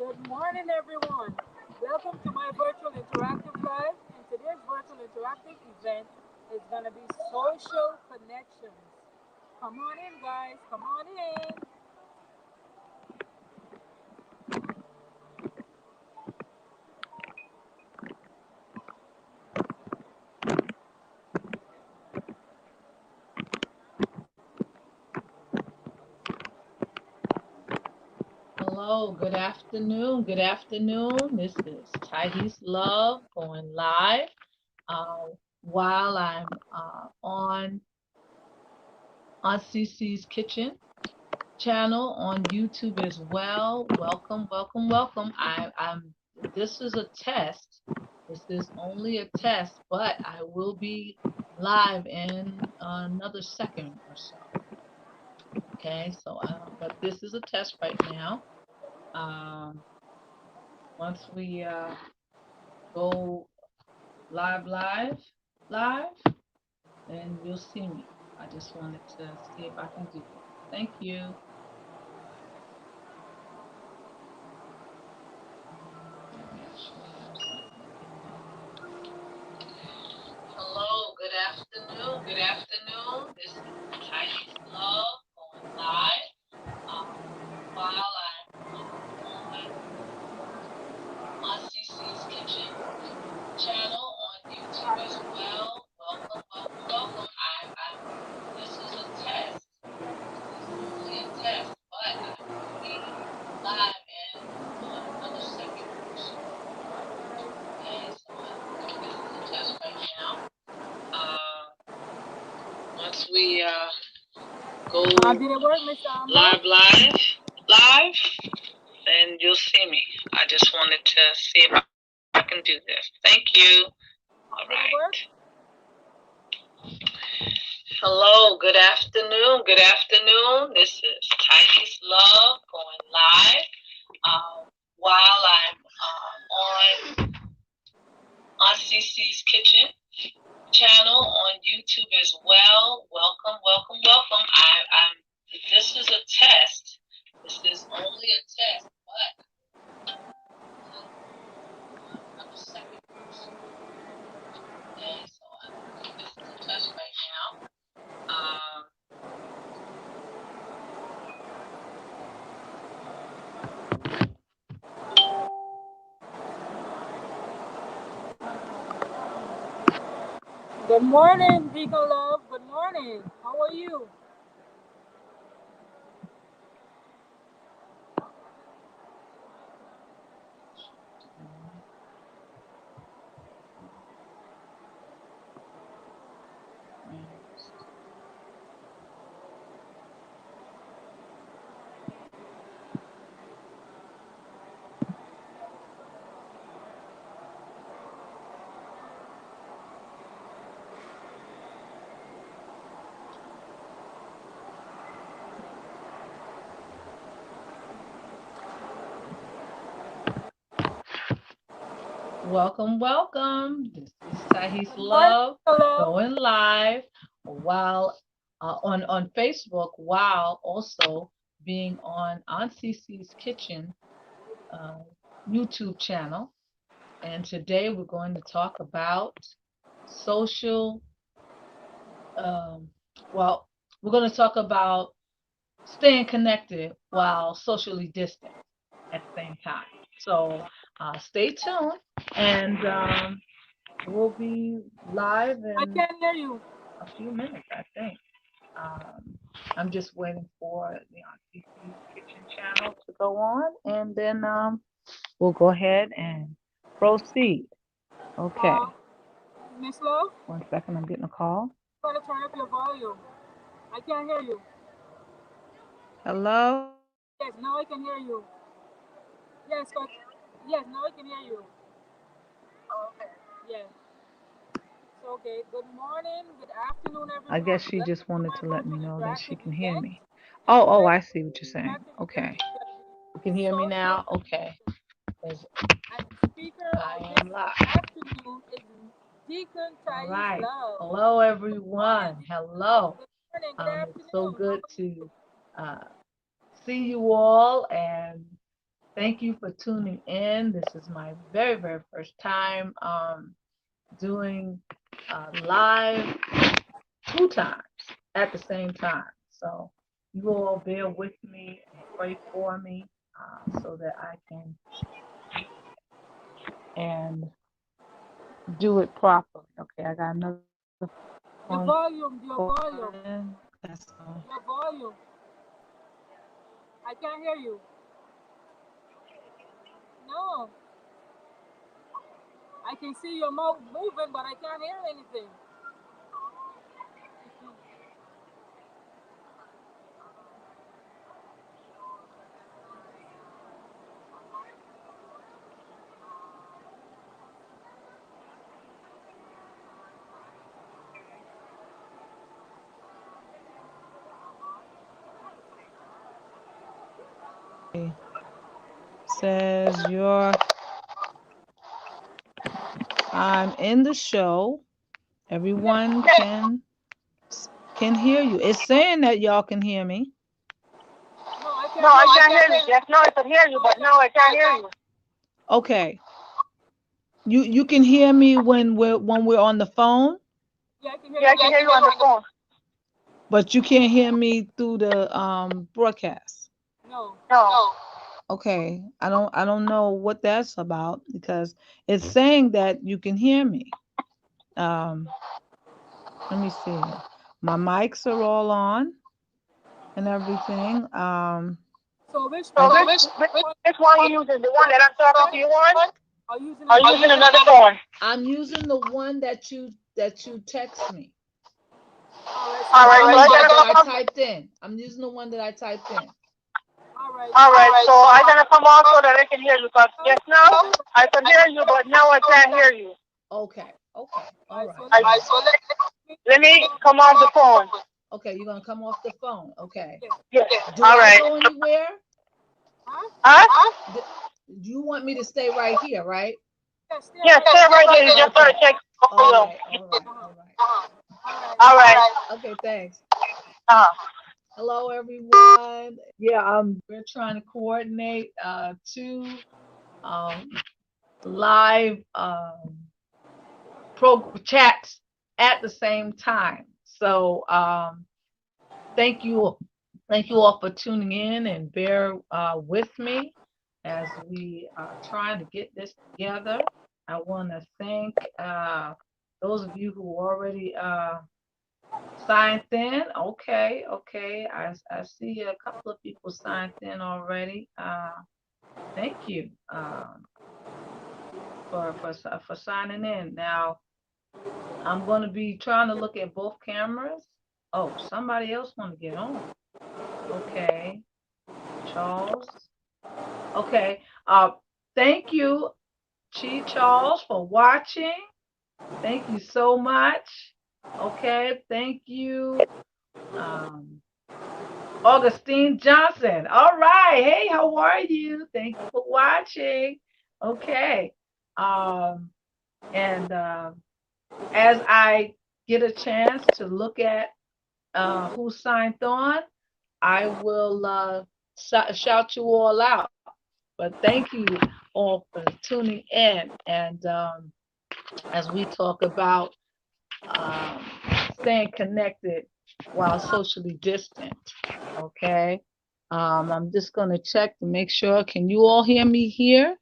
Good morning, everyone. Welcome to my virtual interactive live. And today's virtual interactive event is going to be social connections. Come on in, guys. Come on in. Hello, good afternoon. Good afternoon. This is Tidy's Love going live while I'm on CC's Kitchen channel on YouTube as well. Welcome, welcome, welcome. I'm This is a test. This is only a test, but I will be live in another second or so. Okay, but this is a test right now. Um, Once we go live, then you'll see me. I just wanted to see if I can do it. Thank you. Maybe I should have something pinned up. Hello, good afternoon. Good afternoon. This is Tidy's Love going live while I'm on CC's Kitchen channel on YouTube as well. Welcome, welcome, welcome. This is a test. This is only a test, but I will be live in another second or so. Okay, so this is a test right now. Once we go Did it work, Mr. Amber? live, then you'll see me. I just wanted to see if I can do this. Thank you. All Did it right. work? Hello, good afternoon. Good afternoon. This is Tidy's Love going live while I'm on CC's Kitchen channel on YouTube as well. Welcome, welcome, welcome. This is a test. This is only a test, but another second. Okay, so this is a test right now. Good morning, Deacon Love. Good morning. How are you? Welcome, welcome. This is Tahis Good morning, Love Deacon Love. going live while on Facebook, while also being on CC's Kitchen uh, YouTube channel. And today we're going to talk about social. Um, well, we're going to talk about staying connected while socially distant at the same time. So stay tuned, and we'll be live I in can't hear you. a few minutes, I think. Um, I'm just waiting for the CC's Kitchen channel to go on, and then we'll go ahead and proceed. Okay. Uh, Miss Love, 1 second, I'm getting a call. try to turn up your volume. I can't hear you. Hello? Yes, now I can hear you. Yes, yes, now I can hear you. Yes. So, okay. Good morning, good afternoon, I guess everyone. she just Welcome to wanted my to let me virtual know that she interactive can hear event. me. And Oh, today's I see what you're saying. interactive event Okay. is going to be You can hear me social now? Okay. connection. 'Cause And the speaker I of am this live. afternoon is Deacon All Thais right. Love. Hello, Good morning, everyone. Deacon Thais. Hello. Good morning, good It's so afternoon. How good are you? to uh, see you all and Thank you for tuning in. This is my very, very first time doing live 2 times at the same time. So you all bear with me and pray for me so that I can and do it properly. Okay, I got another phone. Your volume. That's Your volume. I can't hear you. No. I can see your mouth moving, but I can't hear anything. says I'm in the show. Everyone can hear you. It's saying that y'all can hear me. No, I can't hear you. Yes, no, I can hear you, but no, I can't hear you. Okay. You can hear me when we're on the phone? Yeah, I can hear you on the phone. But you can't hear me through the broadcast. No. No. Okay. I don't know what that's about because it's saying that you can hear me. Let me see. My mics are all on and everything. So which one are you using? The one that I'm talking to you on? Are you using another phone? I'm using the one that you text me. All right. That I typed in. I'm using the one that I typed in. All right. So I'm gonna come off so that I can hear you. Cause just now I can hear you, but now I can't hear you. Okay. All right. So let me come off the phone. Okay, you're gonna come off the phone. Okay. Yeah. Do I go anywhere? Huh? Do you want me to stay right here, right? Yeah, stay right here. You just gotta check. All right. All right. Okay, thanks. Uh-huh. Hello, everyone. Yeah, we're trying to coordinate two live chats at the same time. So thank you all for tuning in and bear with me as we are trying to get this together. I want to thank those of you who already signed in. Okay. I see a couple of people signed in already. Thank you for signing in. Now I'm going to be trying to look at both cameras. Oh, somebody else want to get on. Okay, Charles. Okay. Thank you, Chi Charles, for watching. Thank you so much. Okay. Thank you. Augustine Johnson. All right. Hey, how are you? Thank you for watching. Okay. And as I get a chance to look at who signed on, I will shout you all out. But thank you all for tuning in. And as we talk about staying connected while socially distant, okay? I'm just going to check to make sure. Can you all hear me here?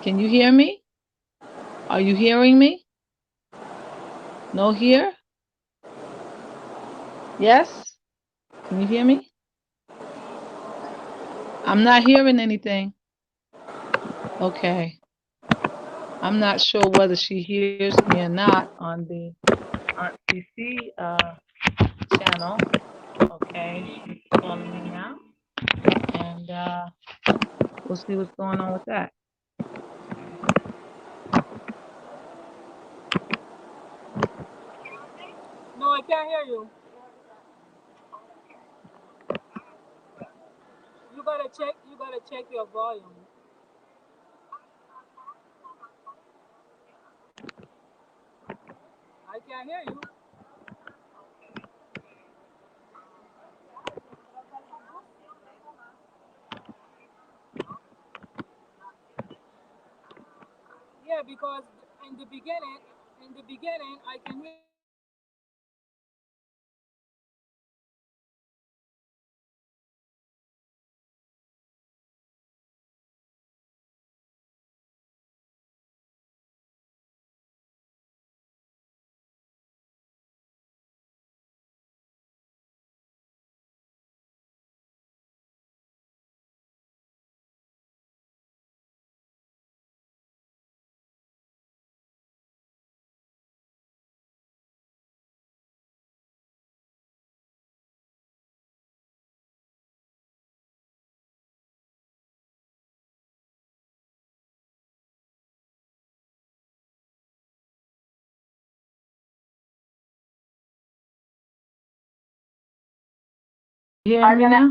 Can you hear me? Are you hearing me? No here? Yes? Can you hear me? I'm not hearing anything. Okay. I'm not sure whether she hears me or not on the RTC channel. Okay, she's calling me now. And we'll see what's going on with that. No, I can't hear you. You gotta check your volume. I can't hear you. Yeah, because in the beginning, I can hear you clearly, and then You hear me now?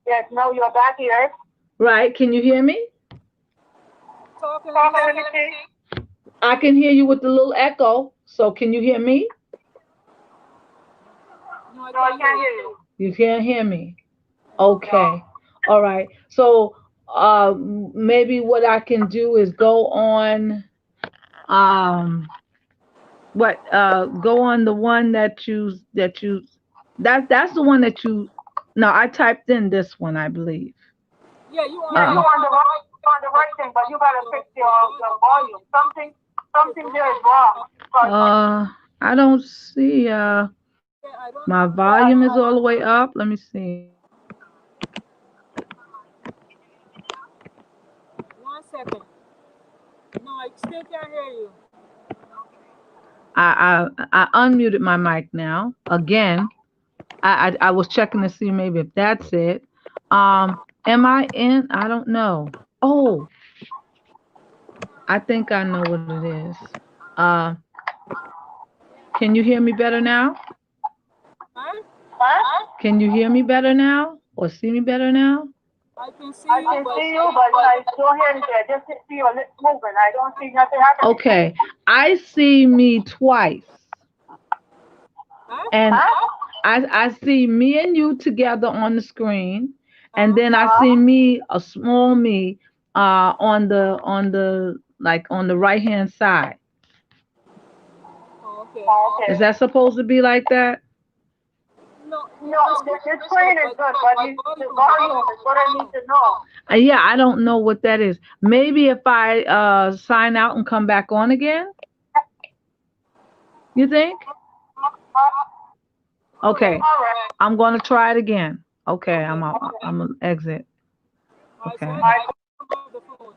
Yes, no, you're back here. Right. Can you hear me? talking. Let me Talking, let see. me see. I can hear you with the little echo. So can you hear me? No, I No, I can't hear can't you. hear you. You can't hear me. No. Okay. All right. So maybe what I can do is go on go on the one that's the one that you no, I typed in this one, I believe. Yeah, you on Yeah, the you Uh right, on the right, you on the right thing, but you gotta fix your volume. Something there is wrong. Cause uh I don't see yeah, I don't my know. volume is all the way up. Let me see. One second. No, I still can't hear you. I unmuted my mic now again. I was checking to see maybe if that's it. Am I in? I don't know. Oh, I think I know what it is. Uh, can you hear me better now? Huh? huh? Can you hear me better now or see me better now? I can see I you, can but see you, but I don't hear anything. I just see your lips moving. I don't see nothing happening. Okay, I see me twice, huh? and Huh? I see me and you together on the screen, and Uh-huh. then I see me, a small me, on the like on the right hand side. Oh, okay. Oh, okay. Is that supposed to be like that? No, No, the the screen is good, screen is good, but the volume is what I need to know. Yeah, I don't know what that is. Maybe if I sign out and come back on again, you think? Okay, Correct. All right. I'm gonna try it again. Okay, Okay. I'm gonna exit. All right, so Okay. let me come off the phone.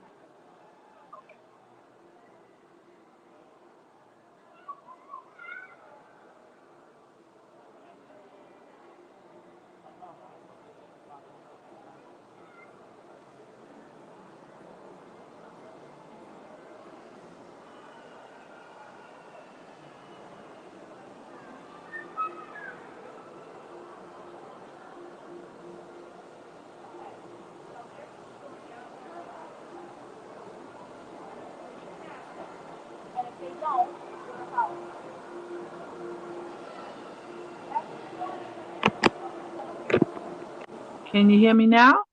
Can you hear me now?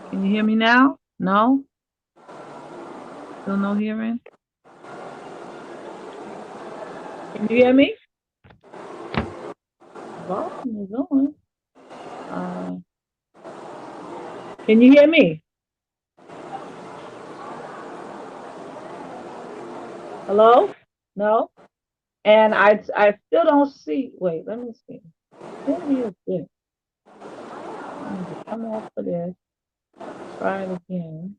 Can you hear me now? No? Still no hearing? Can you hear me? Volume is on. Uh, can you hear me? Hello? No? And I still don't see. Wait, let me see. Maybe it's this. I need to come off of this. Try it again.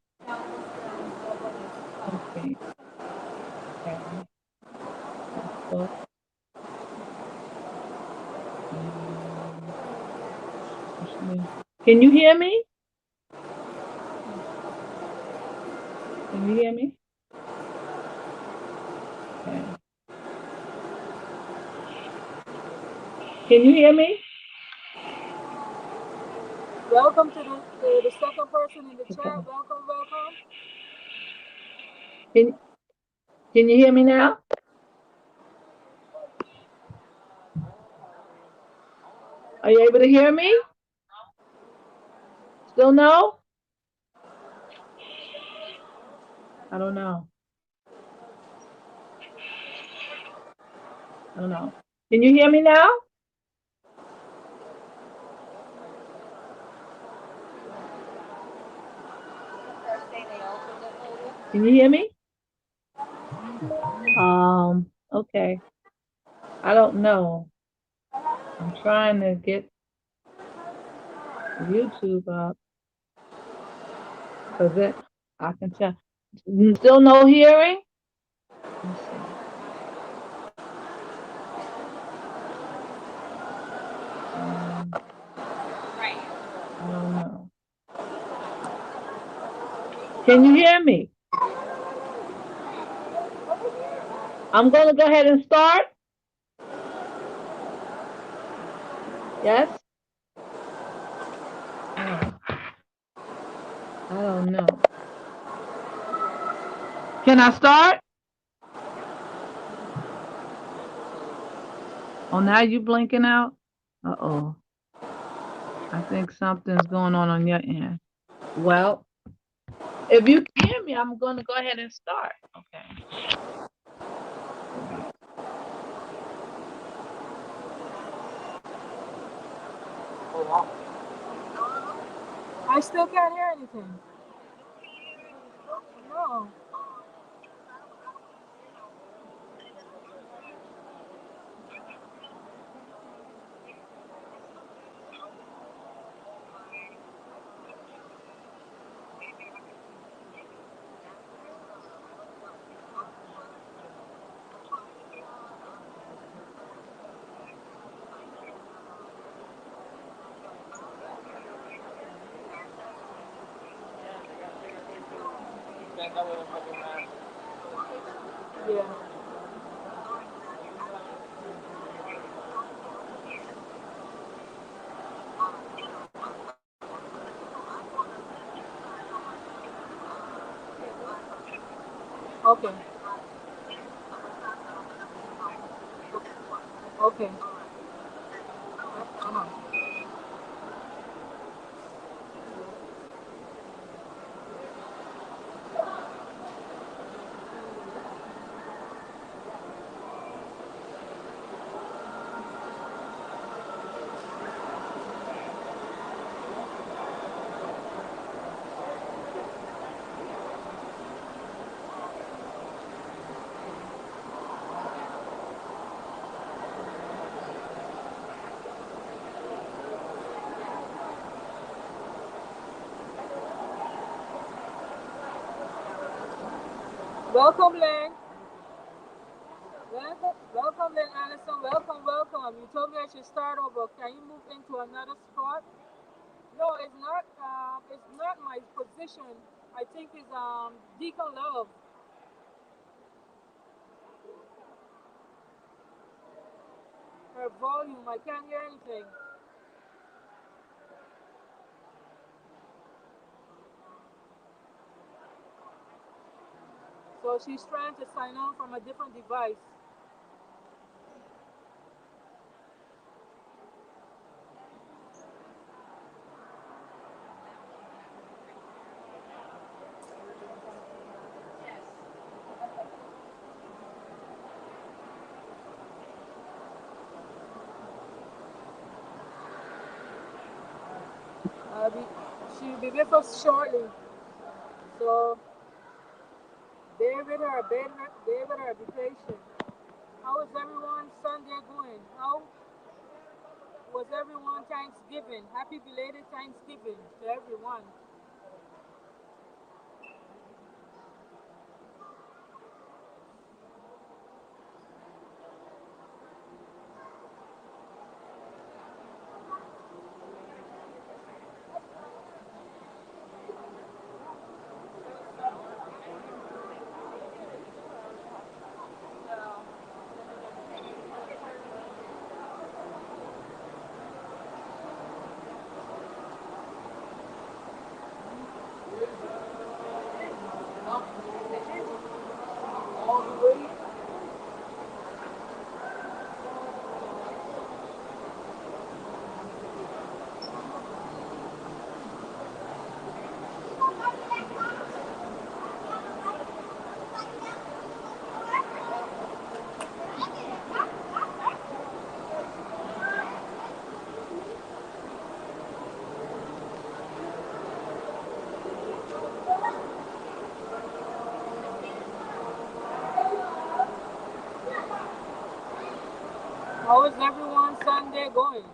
Okay. Okay. So, um, can you hear me? Can you hear me? Okay. Can you hear me? Welcome to the second person in the chat. Okay. Welcome, welcome. Can can you hear me now? Are you able to hear me? Still no? I don't know. I don't know. Can you hear me now? Can you hear me? Okay. I don't know. I'm trying to get YouTube up because it I can tell. Still no hearing? Let's see. I don't know. Can you hear me? I'm gonna go ahead and start. Yes? Oh, I don't know. Can I start? Oh, now you blinking out? Uh-oh. I think something's going on your end. Well, if you can hear me, I'm going to go ahead and start. Okay. I still can't hear anything. No. Yeah. Okay. Okay. Uh-huh. Welcome, Len. Welcome, Len Allison. Welcome, welcome. You told me I should start over. Can you move into another spot? No, it's not. It's not my position. I think it's Deacon Love. Her volume. I can't hear anything. So she's trying to sign on from a different device. Uh, be, she'll be with us shortly. So bear with her, bear with her, be patient. How is everyone Sunday going? How was everyone Thanksgiving? Happy belated Thanksgiving to everyone. How is everyone's Sunday going?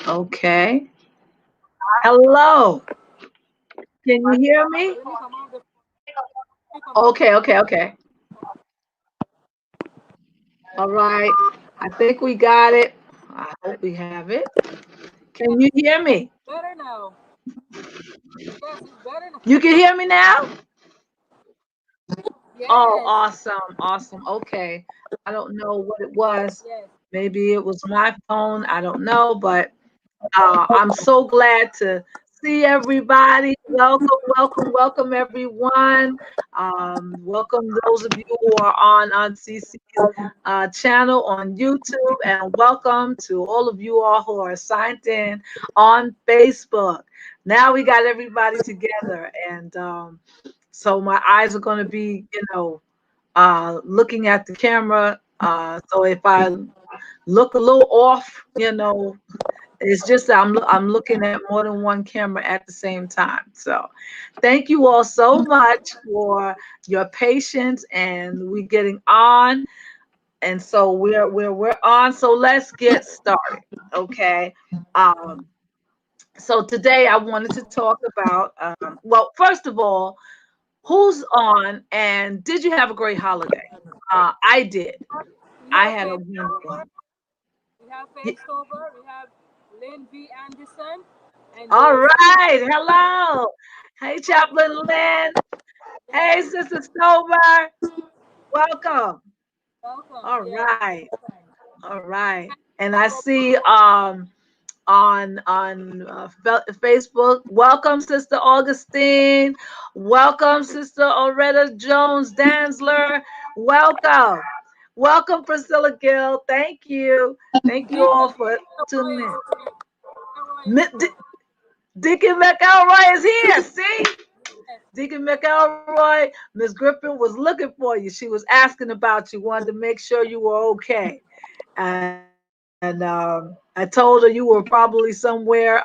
Okay. Hello. Can you hear me? Let me come off the let me come off the Okay, okay, phone. okay. All right. I think we got it. I hope we have it. Can you hear me? Better now. Yes, it's better now. You can hear me now? Oh, Yes. awesome. Awesome. Okay. I don't know what it was. Yes. Maybe it was my phone. I don't know, but I'm so glad to see everybody. Welcome, welcome, welcome, everyone. Welcome those of you who are on CC's channel on YouTube, and welcome to all of you all who are signed in on Facebook. Now we got everybody together, and so my eyes are going to be, looking at the camera. So if I look a little off, it's just that I'm looking at more than one camera at the same time. So thank you all so much for your patience, and we getting on. And so we're on. So let's get started. Okay. Um, so today I wanted to talk about well, first of all, who's on and did you have a great holiday? I did. We I have had a Faith wonderful. Stover. We have Faith Stover. We have Lynn V. Anderson. And All there's right. Hello. Hey, Chaplain Lynn. yes, Hey, Sister Stover. Welcome. welcome. All Yes. right. All right. And I So see on Facebook, welcome Sister Augustine. Welcome Sister Oretta Jones Danzler. Welcome. Welcome Priscilla Gill. Thank you. Thank you all Deacon for tuning Roy in. is here. Roy is Mi- here. D- Deacon McElroy is here. See? Yes. Deacon McElroy, Miss Griffin was looking for you. She was asking about you, wanted to make sure you were okay. And I told her you were probably somewhere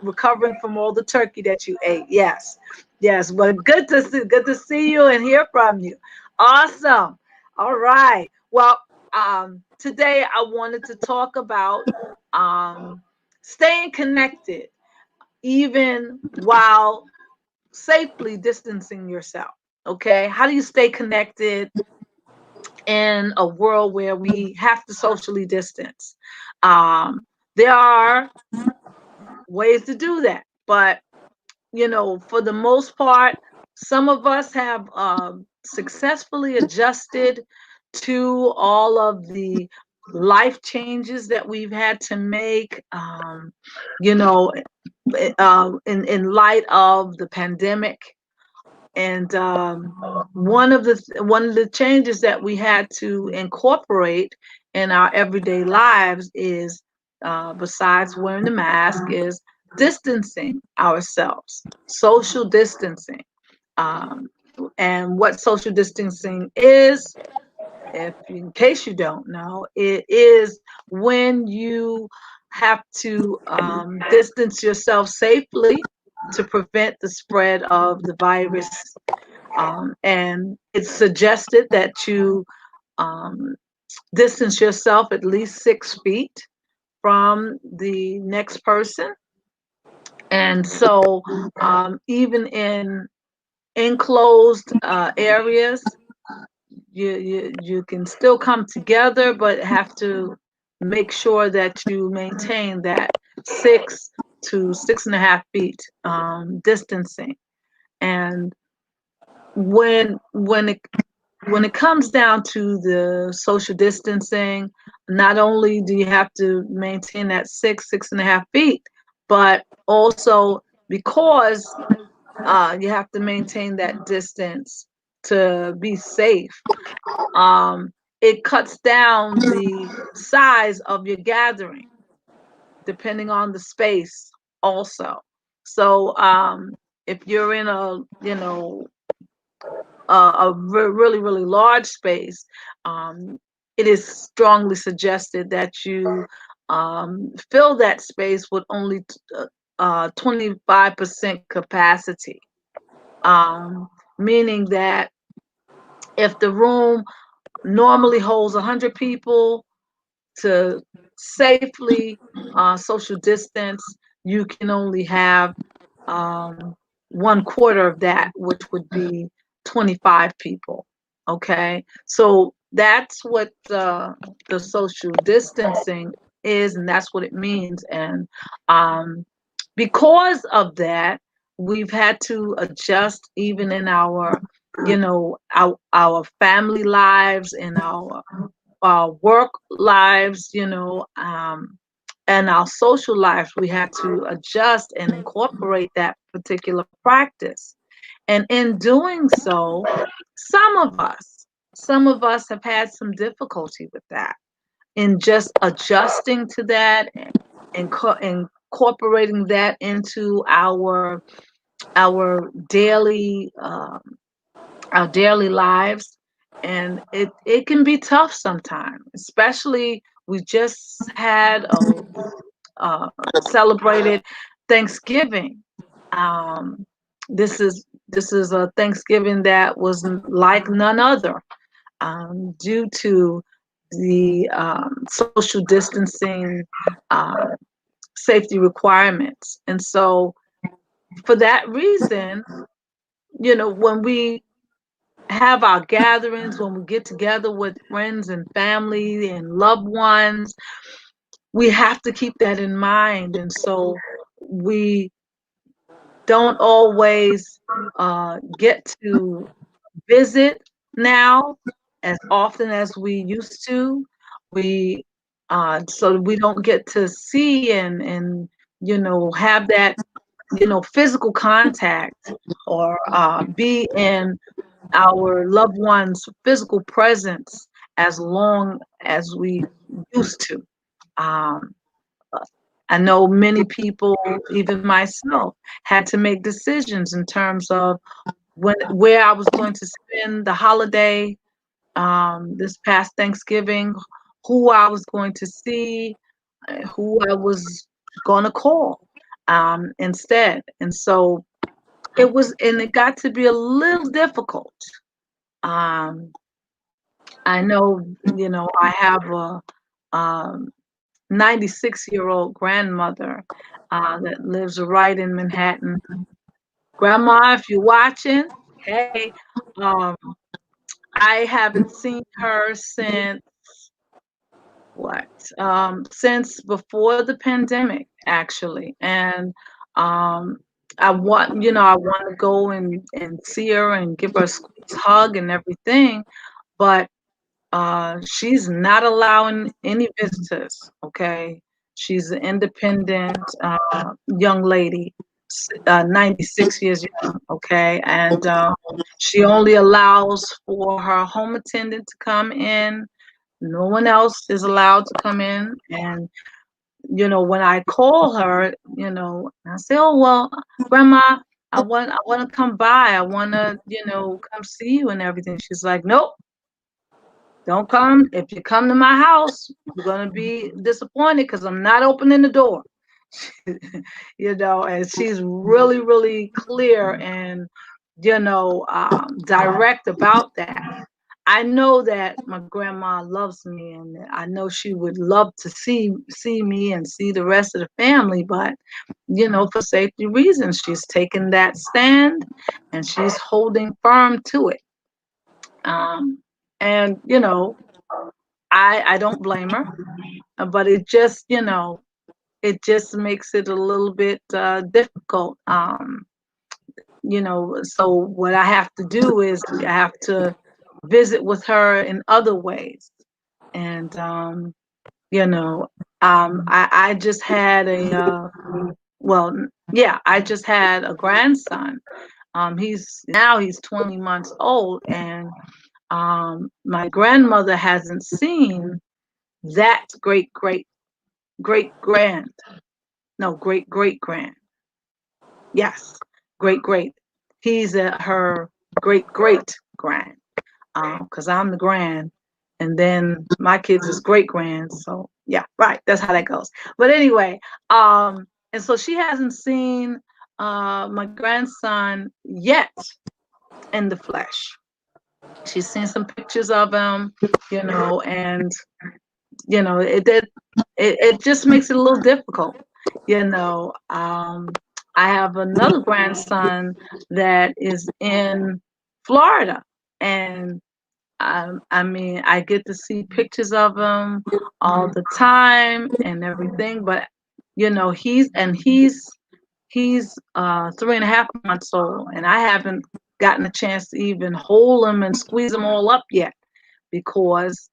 recovering from all the turkey that you ate. Yes, yes. But good to see you and hear from you. Awesome. All right. Well, today I wanted to talk about staying connected, even while safely distancing yourself. Okay. How do you stay connected in a world where we have to socially distance? There are ways to do that, but for the most part, some of us have successfully adjusted to all of the life changes that we've had to make. You know, in light of the pandemic, and one of the changes that we had to incorporate in our everyday lives is, besides wearing the mask, is distancing ourselves, social distancing. Um, and what social distancing is, if in case you don't know, it is when you have to distance yourself safely to prevent the spread of the virus. And it's suggested that you um, distance yourself at least 6 feet from the next person. And so, even in enclosed areas, you can still come together, but have to make sure that you maintain that 6 to 6.5 feet distancing. And when it comes down to the social distancing, not only do you have to maintain that 6.5 feet, but also because you have to maintain that distance to be safe. um, it cuts down the size of your gathering depending on the space also. So if you're in a really really large space, um, it is strongly suggested that you fill that space with only 25% capacity, meaning that if the room normally holds 100 people, to safely social distance, you can only have um, 1/4 of that, which would be 25 people. Okay, so that's what the social distancing is, and that's what it means. And um, because of that, we've had to adjust even in our, our family lives, in our work lives, and our social lives. We had to adjust and incorporate that particular practice. And in doing so, some of us, some of us have had some difficulty with that, in just adjusting to that and incorporating that into our daily lives. And it can be tough sometimes, especially We just had celebrated Thanksgiving. Um, this is a Thanksgiving that was like none other, due to the social distancing, uh, safety requirements. And so, for that reason, when we have our gatherings, when we get together with friends and family and loved ones, we have to keep that in mind. And so, we don't always get to visit now as often as we used to. We So we don't get to see and have that physical contact, or be in our loved ones' physical presence as long as we used to. Um, I know many people, even myself, had to make decisions in terms of where I was going to spend the holiday, this past Thanksgiving, who I was going to see, who I was going to call, instead. And so it got to be a little difficult. Um, I know, I have a 96-year-old grandmother that lives right in Manhattan. Grandma, if you're watching, hey, um, I haven't seen her since what? Since before the pandemic, actually. And um, I want to go and see her and give her a squeeze hug and everything, but she's not allowing any visitors. Okay, she's an independent young lady, 96 years young. Okay, and she only allows for her home attendant to come in. No one else is allowed to come in. And when I call her, I say, "Oh well, Grandma, I want to come by. I want to, come see you and everything." She's like, "Nope, don't come. If you come to my house, you're gonna be disappointed because I'm not opening the door." And she's really, really clear and direct about that. I know that my grandma loves me, and I know she would love to see me and see the rest of the family, but for safety reasons, she's taken that stand and she's holding firm to it. Um, and I don't blame her, but it just makes it a little bit difficult. So what I have to do is I have to visit with her in other ways. And you know, I just had well, yeah, I just had a grandson. He's 20 months old, and my grandmother hasn't seen that great grand, no, great grand. Yes, great. He's her great grand. Because I'm the grand, and then my kids is great grand. So yeah, right. That's how that goes. But anyway, and so she hasn't seen my grandson yet in the flesh. She's seen some pictures of him, and it just makes it a little difficult. You know, I have another grandson that is in Florida, and I mean, I get to see pictures of him all the time and everything, but he's 3.5 months old, and I haven't gotten a chance to even hold him and squeeze him all up yet because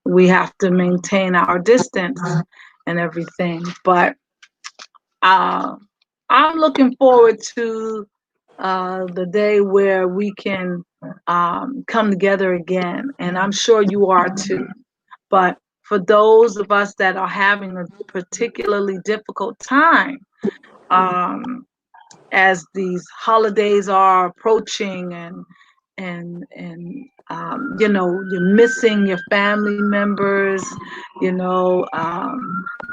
we have to maintain our distance and everything. But uh, I'm looking forward to the day where we can come together again, and I'm sure you are too. But for those of us that are having a particularly difficult time, um, as these holidays are approaching, and you're missing your family members, you know,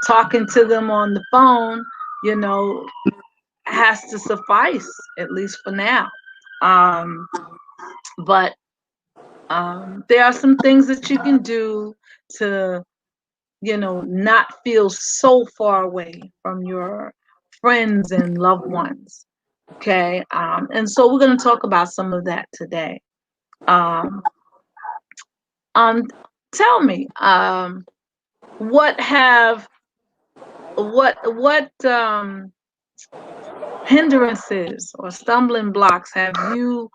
talking to them on the phone, you know, has to suffice, at least for now. Um, but there are some things that you can do to, not feel so far away from your friends and loved ones. Okay. And so we're going to talk about some of that today. Um, um, Tell me, what have, what hindrances or stumbling blocks have you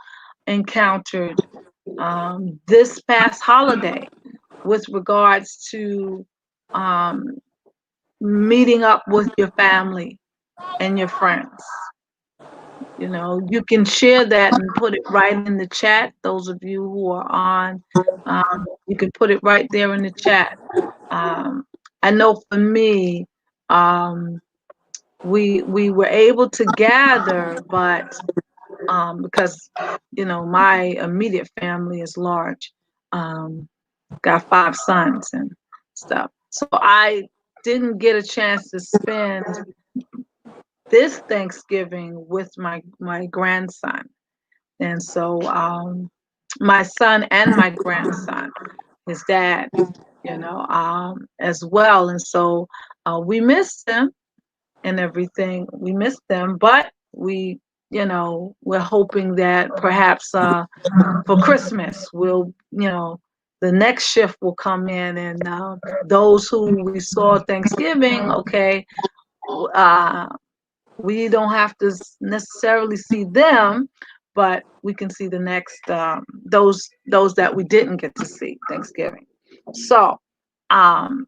encountered this past holiday with regards to um, meeting up with your family and your friends? You can share that and put it right in the chat. Those of you who are on, you can put it right there in the chat. Um, I know for me, um, we were able to gather, but because my immediate family is large, um, got 5 sons and stuff, so I didn't get a chance to spend this Thanksgiving with my grandson. And so my son and my grandson, his dad, as well. And so we missed them and everything. We missed them, but we're hoping that perhaps for Christmas the next shift will come in, and those who we saw Thanksgiving, okay, uh, we don't have to necessarily see them, but we can see the next those that we didn't get to see Thanksgiving. So um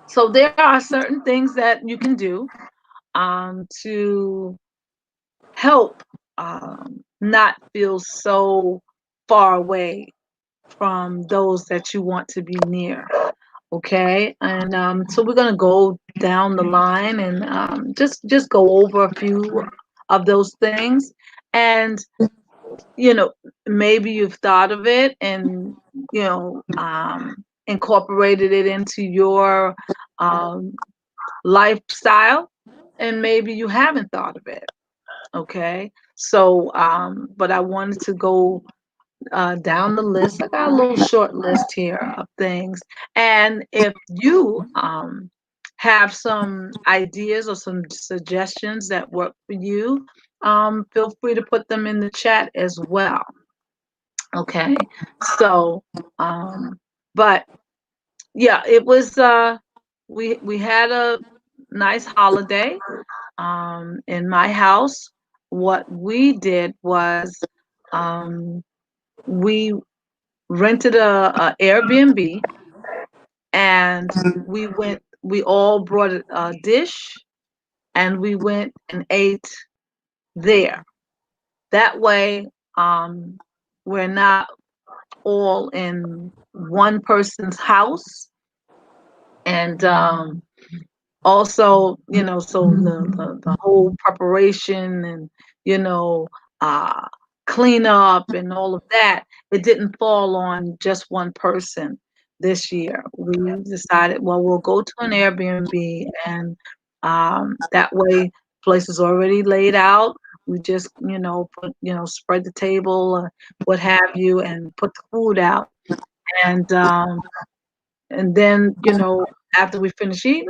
so there are certain things that you can do to help not feel so far away from those that you want to be near. Okay, and so we're gonna go down the line and just go over a few of those things, and maybe you've thought of it and incorporated it into your um, lifestyle, and maybe you haven't thought of it. Okay, so but I wanted to go down the list. I got a little short list here of things. And if you have some ideas or some suggestions that work for you, feel free to put them in the chat as well. Okay. So, but yeah, it was, we had a nice holiday in my house. What we did was, we rented a Airbnb, and we all brought a dish, and we went and ate there. That way, we're not all in one person's house. And also, so the whole preparation and, you know, uh, cleanup and all of that, it didn't fall on just one person this year. We decided, well, we'll go to an Airbnb, and that way, place is already laid out. We just, spread the table, what have you, and put the food out. And then, after we finished eating,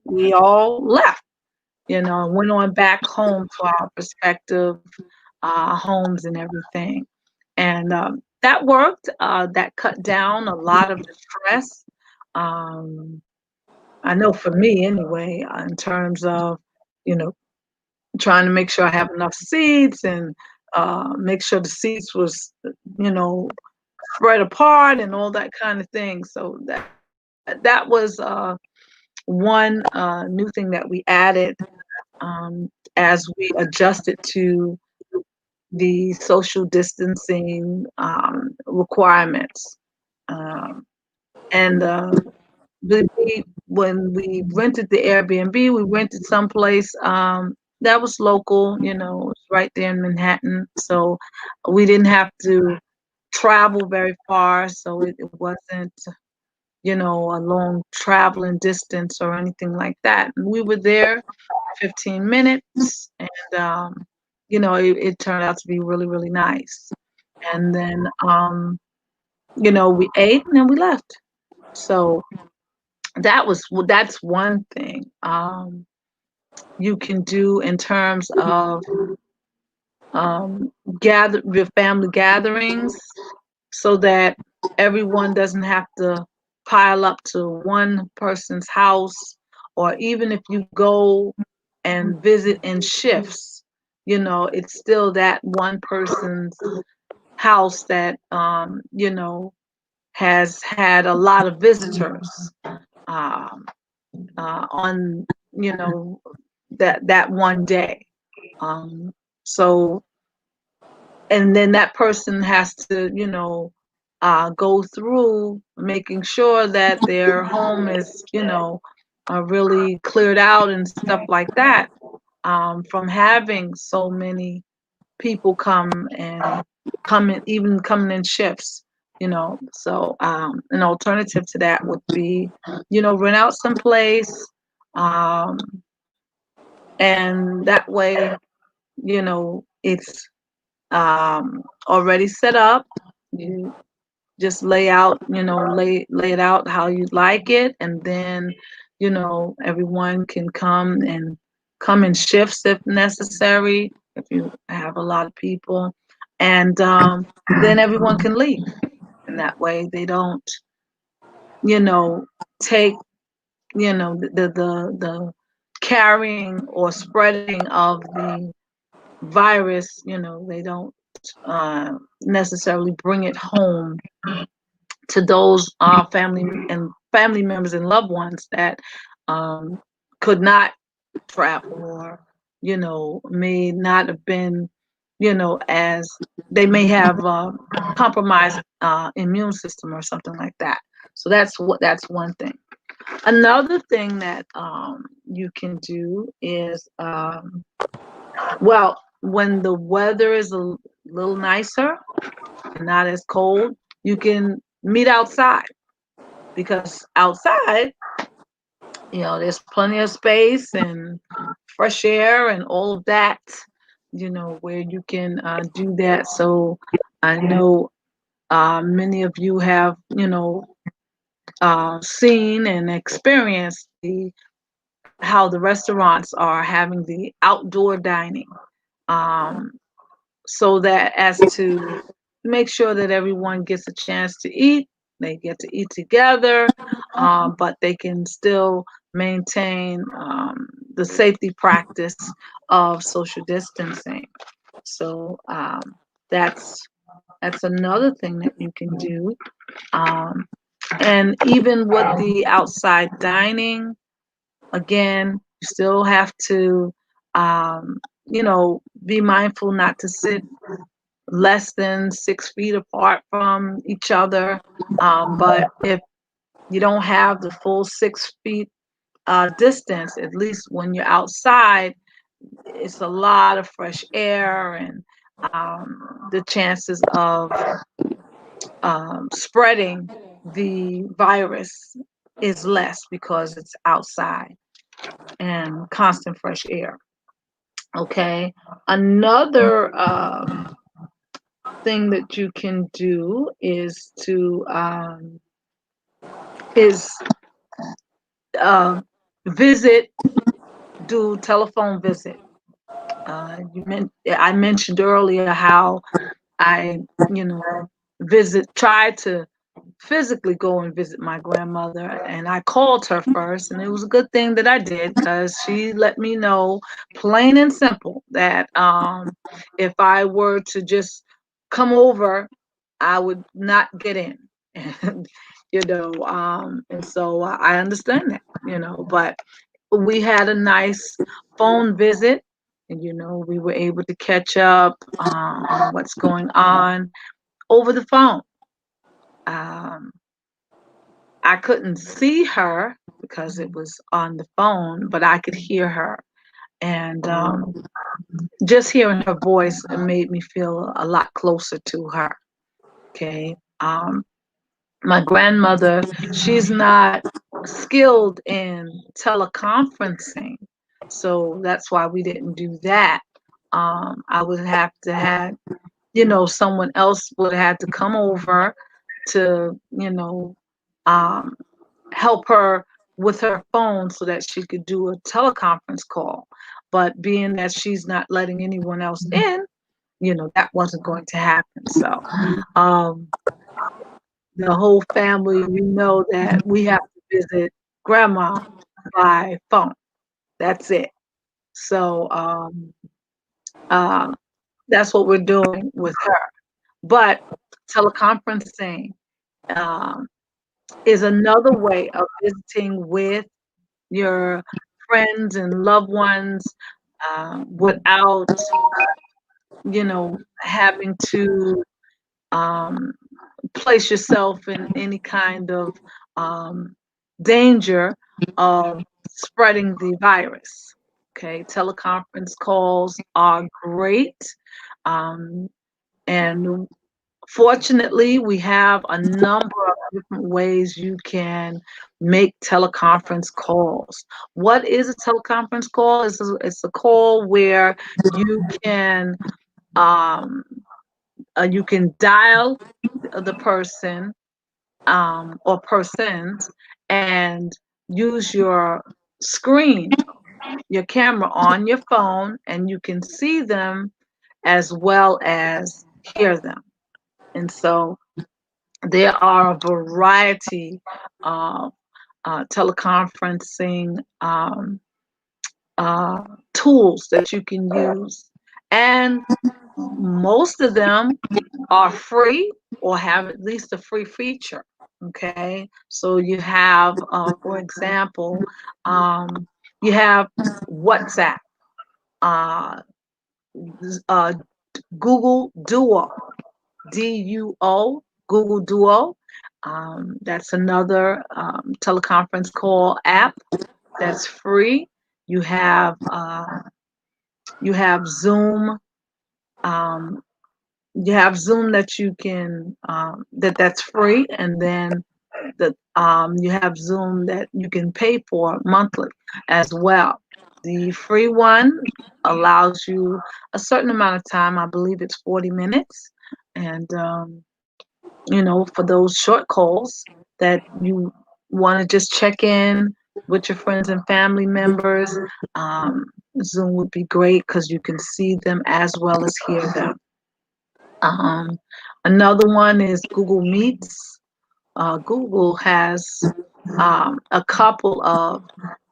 we all left, went on back home to our respective homes and everything. And that worked. That cut down a lot of the stress. Um, I know for me anyway, in terms of, you know, trying to make sure I have enough seats, and make sure the seats was, you know, spread apart and all that kind of thing. So that was one new thing that we added as we adjusted to the social distancing requirements. Um, and when we rented the Airbnb, we rented someplace that was local, it's right there in Manhattan. So we didn't have to travel very far, so it wasn't, a long traveling distance or anything like that. And we were there 15 minutes, and it turned out to be really, really nice. And then we ate and then we left. So that's one thing you can do in terms of gather your family gatherings, so that everyone doesn't have to pile up to one person's house, or even if you go and visit in shifts, it's still that one person's house that has had a lot of visitors um, on that one day. Um, so and then that person has to go through making sure that their home is really cleared out and stuff like that, from having so many people even coming in shifts. So an alternative to that would be rent out some place, um, and that way it's already set up. You just lay it out how you like it, and then everyone can come in shifts if necessary, if you have a lot of people, and then everyone can leave, and that way they don't take the carrying or spreading of the virus. They don't necessarily bring it home to those family members and loved ones that could not travel, or may not have been, as they may have compromised immune system or something like that. So that's one thing. Another thing that you can do is, well, when the weather is a little nicer and not as cold, you can meet outside, because outside, there's plenty of space and fresh air and all of that, where you can do that. So I know many of you have, seen and experienced how the restaurants are having the outdoor dining, um, so that as to make sure that everyone gets a chance to eat. They get to eat together, but they can still maintain the safety practice of social distancing. So that's another thing that you can do. Um, and even with the outside dining, again, you still have to, be mindful not to sit less than 6 feet apart from each other. But if you don't have the full 6 feet distance, at least when you're outside, it's a lot of fresh air, and the chances of spreading the virus is less because it's outside and constant fresh air. Okay. Another thing that you can do is to is visit, do telephone visit. I mentioned earlier how I, try to physically go and visit my grandmother, and I called her first, and it was a good thing that I did, because she let me know plain and simple that if I were to just come over, I would not get in. And and so I understand that, but we had a nice phone visit, and we were able to catch up on what's going on over the phone. um, I couldn't see her because it was on the phone, but I could hear her. And just hearing her voice made me feel a lot closer to her. Okay. My grandmother, she's not skilled in teleconferencing, so that's why we didn't do that. I would have to have, someone else would have to come over to, um, help her with her phone so that she could do a teleconference call. But being that she's not letting anyone else in, that wasn't going to happen. So, um, the whole family, we know that we have to visit grandma by phone. That's it. So, uh, that's what we're doing with her. But teleconferencing um, is another way of visiting with your friends and loved ones without, having to um, place yourself in any kind of um, danger of spreading the virus. Okay, teleconference calls are great. Um, and fortunately, we have a number of different ways you can make teleconference calls. What is a teleconference call? It's a call where you can you can dial the person or persons and use your screen, your camera on your phone, and you can see them as well as hear them. And so there are a variety of teleconferencing uh, tools that you can use. And most of them are free or have at least a free feature. Okay, so you have, for example, you have WhatsApp, uh, uh, Google Duo, Duo, Google Duo. That's another teleconference call app that's free. You have Zoom. Um, you have Zoom that you can that's free, and then you have Zoom that you can pay for monthly as well. The free one allows you a certain amount of time. I believe it's 40 minutes, and for those short calls that you want to just check in with your friends and family members, um, Zoom would be great because you can see them as well as hear them. Um, Another one is Google Meets. Google has a couple of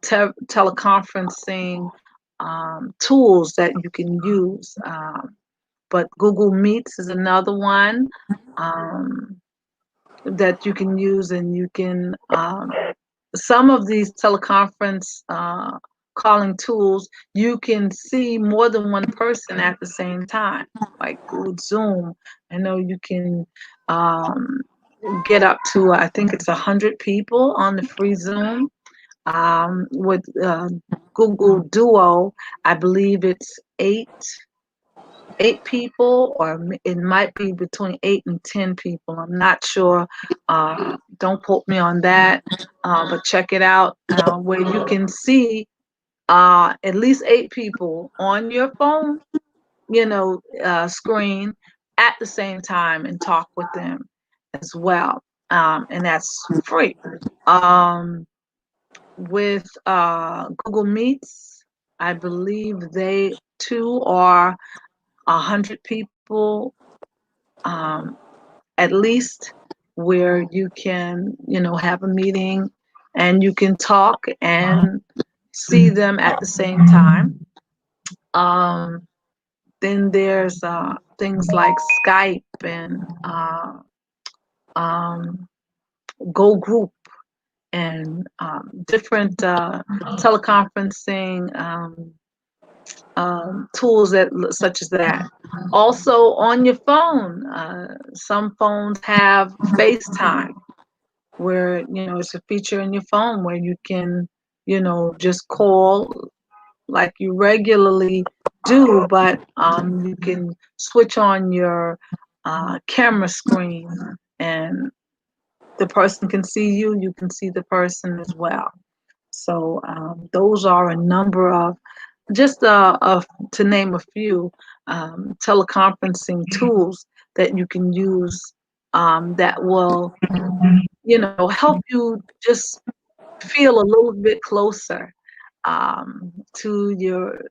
teleconferencing tools that you can use, but Google Meets is another one that you can use, and you can some of these teleconference calling tools, you can see more than one person at the same time, like with Zoom. I know you can get up to, I think it's 100 people on the free Zoom. With Google Duo, I believe it's eight people, or it might be between 8 and 10 people. I'm not sure. Don't quote me on that, but check it out where you can see at least 8 people on your phone, screen at the same time and talk with them as well. And that's free. With Google Meets, I believe they too are 100 people at least, where you can, have a meeting and you can talk and see them at the same time. Um, then there's things like Skype and um, Go Group and different teleconferencing tools such as that. Also on your phone, some phones have FaceTime, where it's a feature in your phone where you can just call like you regularly do, but you can switch on your camera screen, and the person can see you, you can see the person as well. So those are a number of, just to name a few, teleconferencing tools that you can use, that will, help you just feel a little bit closer, to your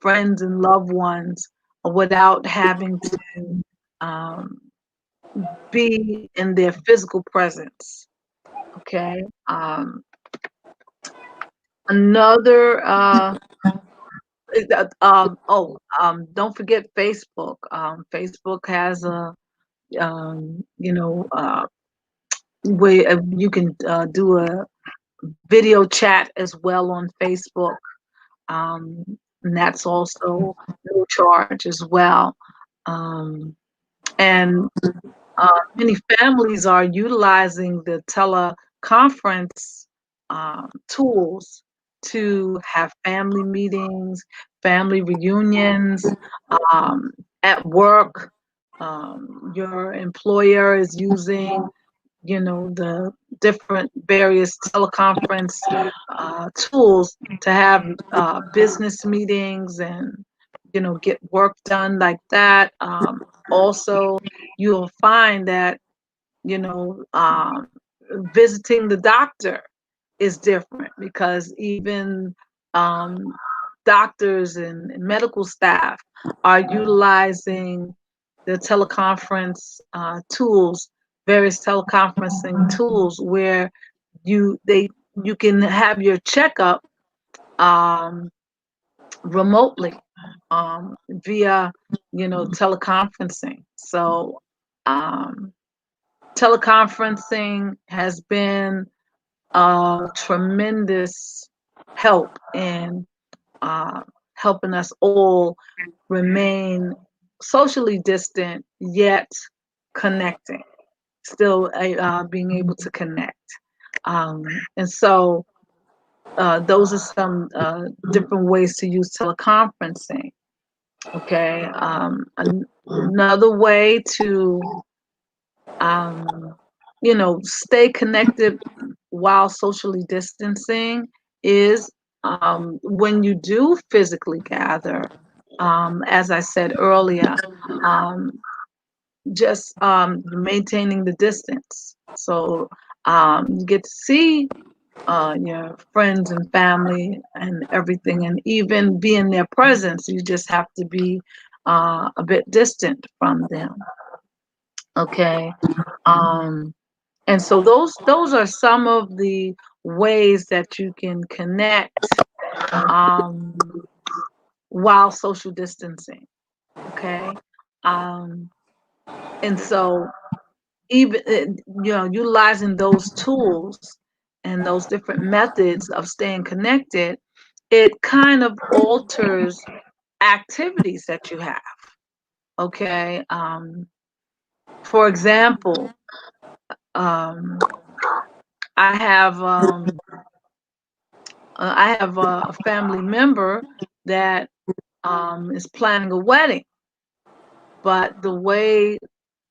friends and loved ones without having to, um, be in their physical presence. Okay. Another, don't forget Facebook. Facebook has a, um, you know, uh, way you can do a video chat as well on Facebook. Um, and that's also no charge as well. Um, and many families are utilizing the teleconference tools to have family meetings, family reunions, um, at work. Your employer is using, the different various teleconference tools to have business meetings and, get work done like that. Also, you'll find that, you know, um, visiting the doctor is different, because even um, doctors and medical staff are utilizing the teleconference tools, various teleconferencing tools, where you can have your checkup, um, remotely, via, teleconferencing. So um, teleconferencing has been a tremendous help in uh, helping us all remain socially distant yet connecting, still being able to connect. And so those are some different ways to use teleconferencing. Okay. Another way to, um, stay connected while socially distancing is, when you do physically gather, as I said earlier, um, just maintaining the distance. So you get to see your friends and family and everything, and even be in their presence. You just have to be a bit distant from them. Okay. Um, and so those are some of the ways that you can connect, um, while social distancing. Okay. Um, and so even utilizing those tools and those different methods of staying connected, it kind of alters activities that you have. Okay. For example, um, I have a family member that is planning a wedding, but the way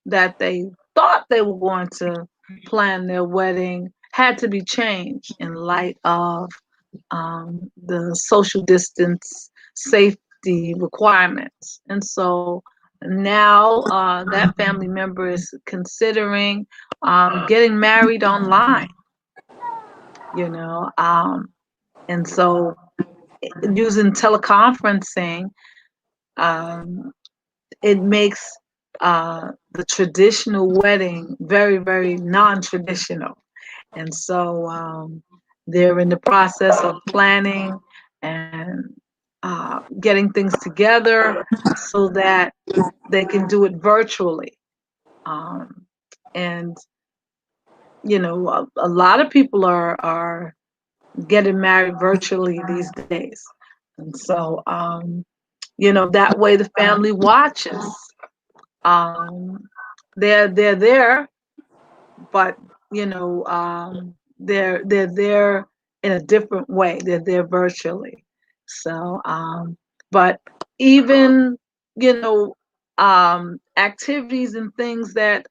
that they thought they were going to plan their wedding had to be changed in light of the social distance safety requirements. And so now that family member is considering getting married online, you know. And so using teleconferencing, um, it makes the traditional wedding very, very non-traditional. And so they're in the process of planning and getting things together so that they can do it virtually. Um, and a lot of people are getting married virtually these days. And so that way the family watches. Um, they're there, but they're there in a different way. They're there virtually. So, but even you know activities and things that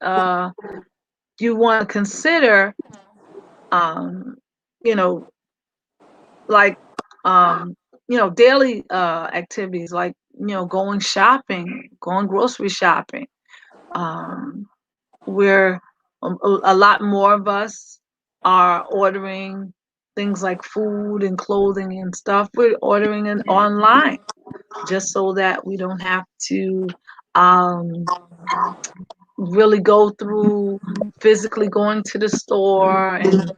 you want to consider, um, you know, like daily activities like going shopping, going grocery shopping. Um, where a lot more of us are ordering things like food and clothing and stuff. We're ordering it online just so that we don't have to um, really go through physically going to the store and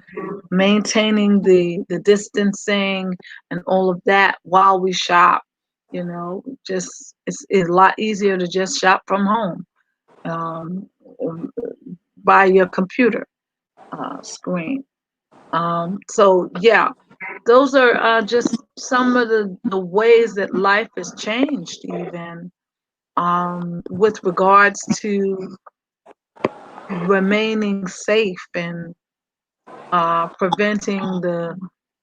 maintaining the distancing and all of that while we shop. Just it's a lot easier to just shop from home, um, by your computer screen. So yeah, those are just some of the ways that life has changed, even with regards to remaining safe and preventing the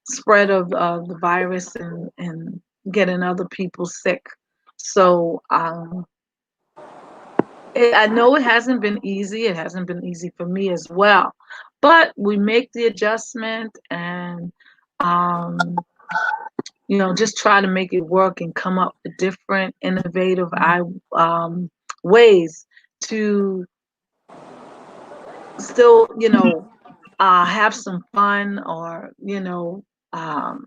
spread of the virus and getting other people sick. So I know it hasn't been easy. It hasn't been easy for me as well, but we make the adjustment and um, just try to make it work and come up with different innovative ways to still have some fun, or um,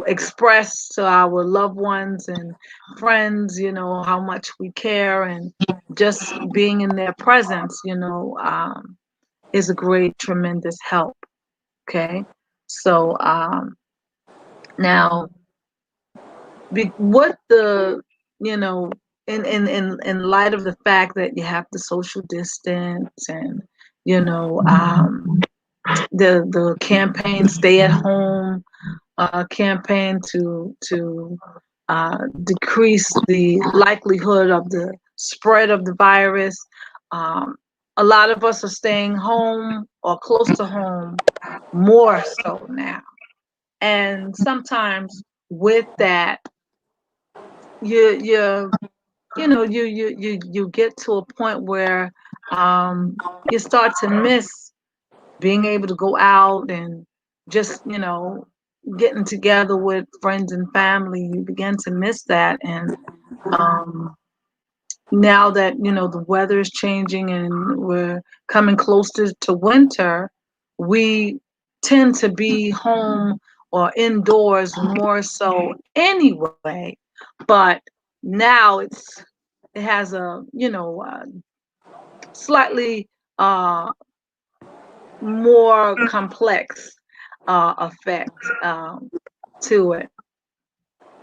express to our loved ones and friends, how much we care, and just being in their presence, is a great, tremendous help. Okay. So, now, what the, you know, in light of the fact that you have to social distance and, you know, the campaign, stay at home, campaign to decrease the likelihood of the spread of the virus. Um, a lot of us are staying home or close to home more so now. And sometimes with that, you you get to a point where you start to miss being able to go out and just getting together with friends and family. You begin to miss that. And um now that the weather is changing and we're coming closer to winter, we tend to be home or indoors more so anyway. But now it has a slightly uh more complex effect to it,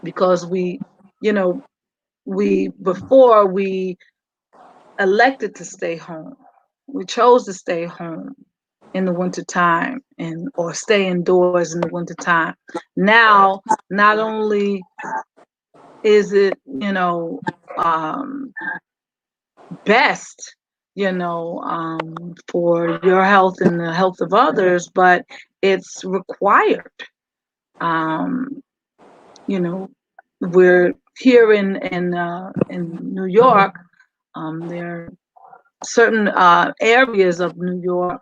because you know we before we elected to stay home. We chose to stay home in the winter time, and or stay indoors in the winter time. Now, not only is it, um, best, for your health and the health of others, but it's required. Um, you know, we're here in New York. There are certain areas of New York,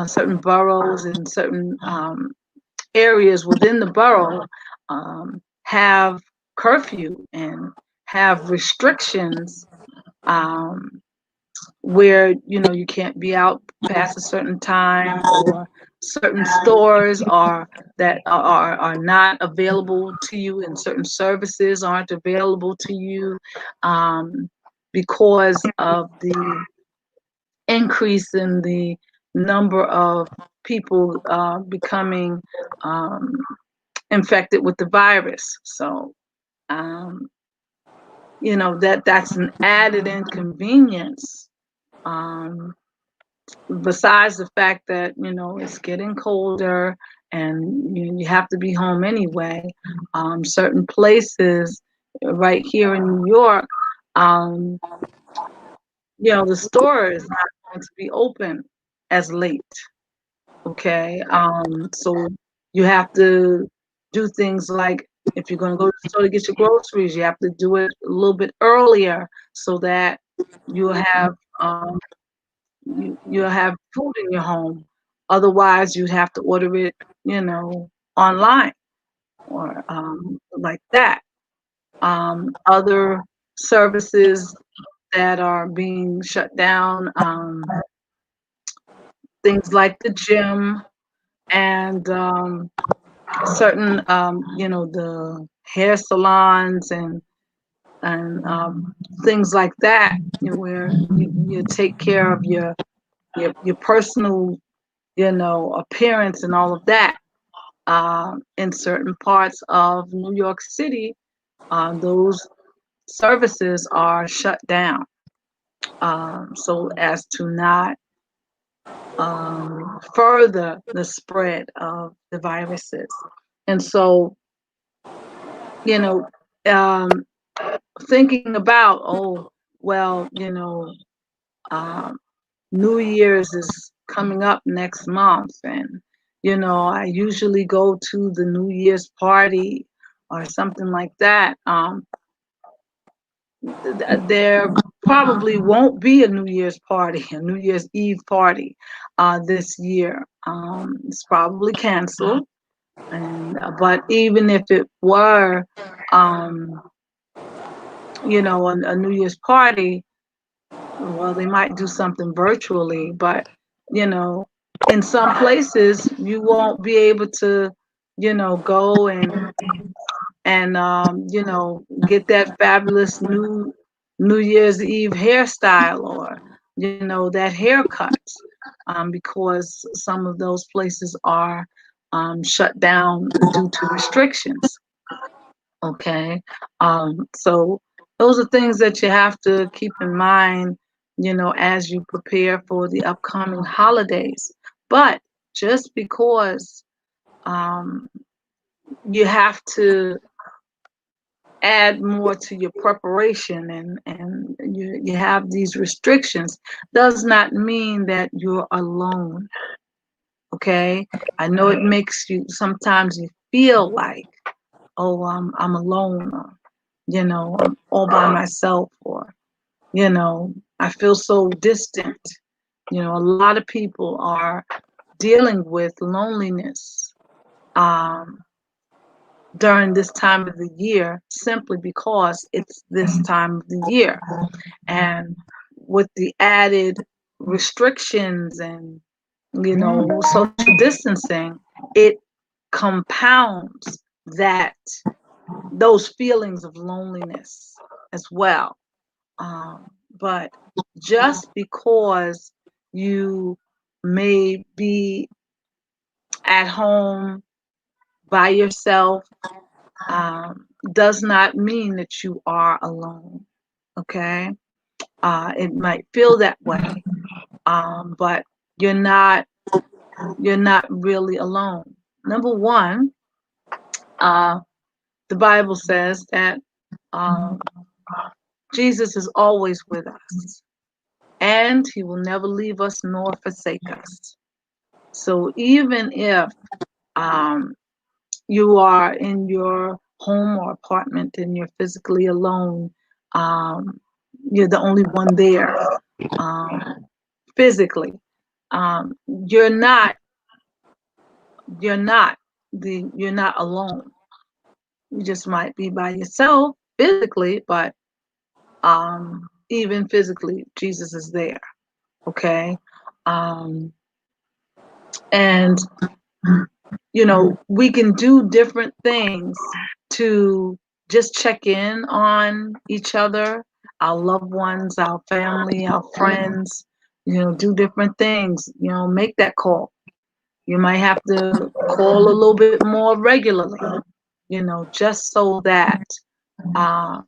certain boroughs and certain areas within the borough have curfew and have restrictions, um, where you can't be out past a certain time, or certain stores are not available to you, and certain services aren't available to you, um, because of the increase in the number of people becoming um, infected with the virus. So, um, that's an added inconvenience. Um, Besides the fact that it's getting colder and you have to be home anyway. Certain places right here in New York, um, the store is not going to be open as late. Okay. So you have to do things like If you're going to go to the store to get your groceries, you have to do it a little bit earlier so that you'll have you'll have food in your home. Otherwise, you'd have to order it, online or like that. Other services that are being shut down, things like the gym and certain, the hair salons and things like that, where you take care of your personal, appearance and all of that. In certain parts of New York City, those services are shut down, so as to not further the spread of the viruses. And so, you know, um, thinking about, oh, well, um, New Year's is coming up next month, and I usually go to the New Year's party or something like that. There probably won't be a New Year's party, a New Year's Eve party, this year. It's probably canceled, and but even if it were, um, a New Year's party, well, they might do something virtually, but you know, in some places you won't be able to, go and get that fabulous New Year's Eve hairstyle or that haircut, because some of those places are shut down due to restrictions. Okay. So those are things that you have to keep in mind, as you prepare for the upcoming holidays. But just because um, you have to add more to your preparation and you have these restrictions does not mean that you're alone. Okay. I know it makes you sometimes you feel like, oh, I'm alone, or, I'm all by myself, or, I feel so distant. A lot of people are dealing with loneliness um, during this time of the year simply because it's this time of the year. And with the added restrictions and, social distancing, it compounds that those feelings of loneliness as well. But just because you may be at home by yourself, does not mean that you are alone. Okay. It might feel that way, but you're not really alone. Number one, the Bible says that um, Jesus is always with us, and he will never leave us nor forsake us. So even if um, you are in your home or apartment and you're physically alone, um, you're the only one there, physically. You're not you're not alone. You just might be by yourself physically, but even physically, Jesus is there. Okay. Um, and we can do different things to just check in on each other, our loved ones, our family, our friends, do different things, make that call. You might have to call a little bit more regularly, just so that uh,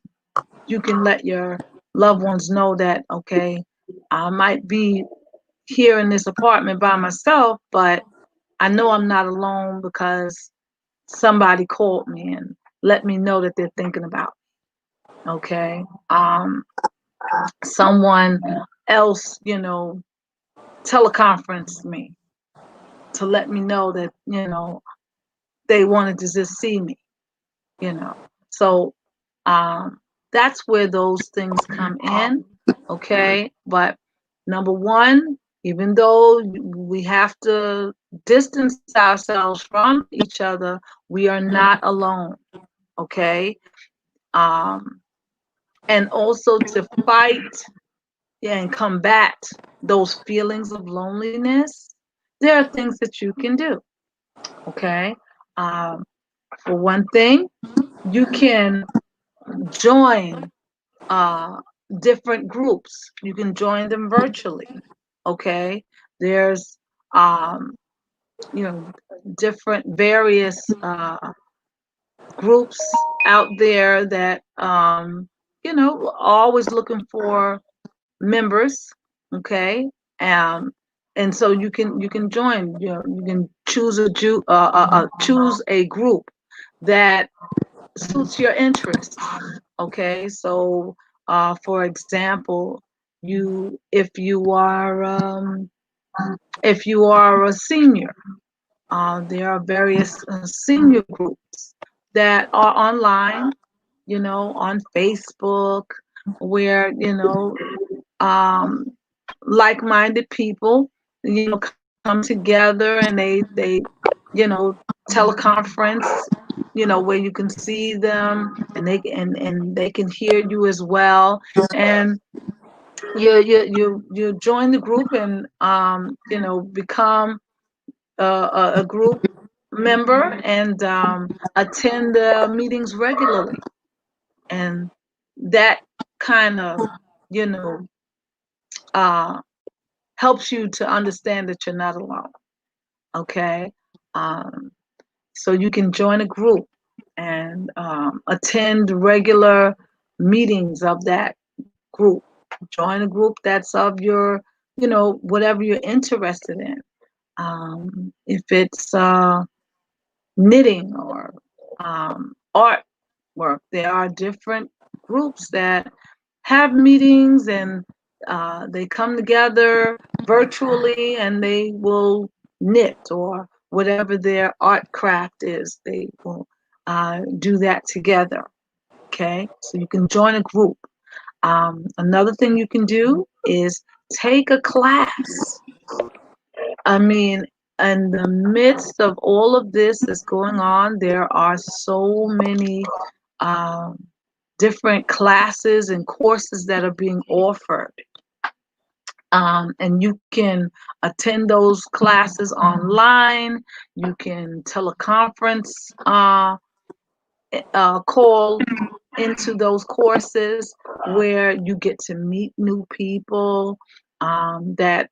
you can let your loved ones know that, okay, I might be here in this apartment by myself, but I know I'm not alone because somebody called me and let me know that they're thinking about me. Okay. Someone else, teleconferenced me to let me know that, they wanted to just see me. you know. So that's where those things come in, okay? But number one, even though we have to distance ourselves from each other, we are not alone, okay? Um, and also to fight and combat those feelings of loneliness, there are things that you can do, okay? Um, for one thing, you can join uh, different groups. You can join them virtually. Okay, there's um, you know different various groups out there that always looking for members. Okay, um, and so you can join. You can choose a group that suits your interests. Okay, so for example, you if you are a senior, there are various senior groups that are online, on Facebook, where um, like-minded people, come together and they teleconference, where you can see them and they can hear you as well. And you join the group and become a group member and attend the meetings regularly. And that kind of you know uh helps you to understand that you're not alone. Okay. um so you can join a group and attend regular meetings of that group. Join a group that's of your, whatever you're interested in. If it's knitting or art work, there are different groups that have meetings and they come together virtually and they will knit or whatever their art craft is. They will do that together. Okay, so you can join a group. Another thing you can do is take a class. I mean, in the midst of all of this that's going on, there are so many um, different classes and courses that are being offered. And you can attend those classes online. You can teleconference call into those courses where you get to meet new people that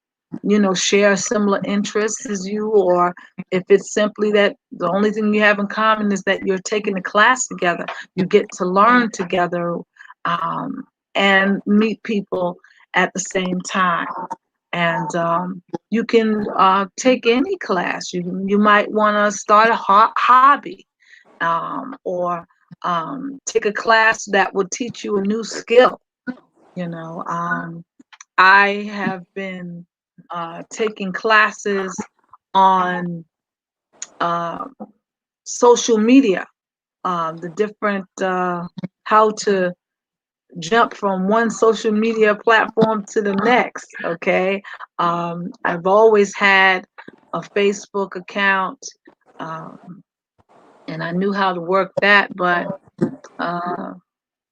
share similar interests as you, or if it's simply that the only thing you have in common is that you're taking the class together, you get to learn together um, and meet people at the same time. And you can take any class. You might want to start a hobby, or take a class that will teach you a new skill. I have been taking classes on uh, social media, the different how to jump from one social media platform to the next. Okay, I've always had a Facebook account, um, and I knew how to work that, but uh,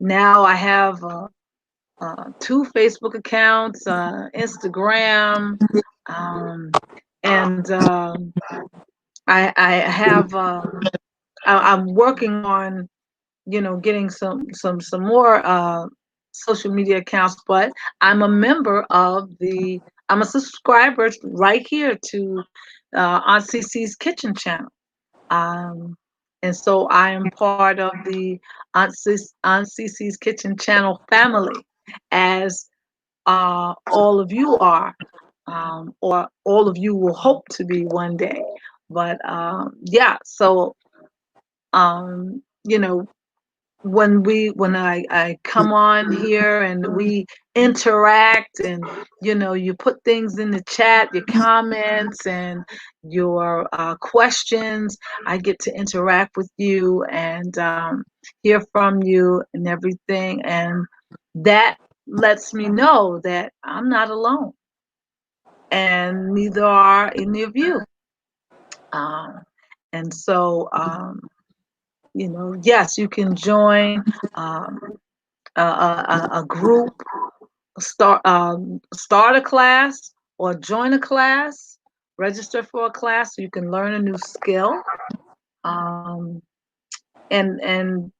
now I have two Facebook accounts, Instagram, um, and I have I'm working on getting some more social media accounts, but I'm a subscriber right here to Aunt CC's Kitchen channel. Um, and so I am part of the Aunt Cece's Kitchen channel family, as all of you are, or all of you will hope to be one day. But yeah, so um, you know, when I come on here and we interact, and you put things in the chat, your comments and your questions. I get to interact with you and hear from you and everything, and that lets me know that I'm not alone, and neither are any of you. um, and so yes, you can join um, a group, start a class or join a class, register for a class so you can learn a new skill, um, and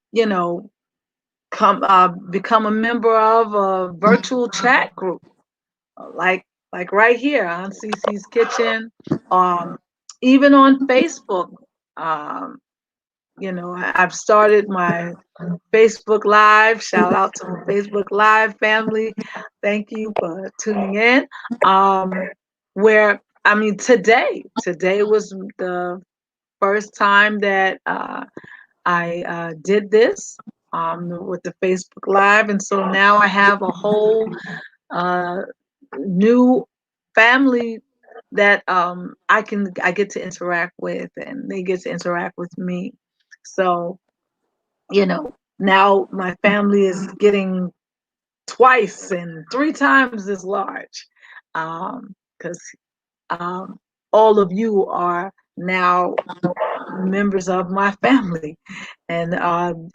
come become a member of a virtual chat group, like right here on CC's Kitchen, um, even on Facebook. Um, I've started my Facebook Live. Shout out to my Facebook Live family. Thank you for tuning in. Um, where I mean, today was the first time that I did this with the Facebook Live, and so now I have a whole uh, new family that I get to interact with, and they get to interact with me. So now my family is getting twice and three times as large, because um, all of you are now members of my family, and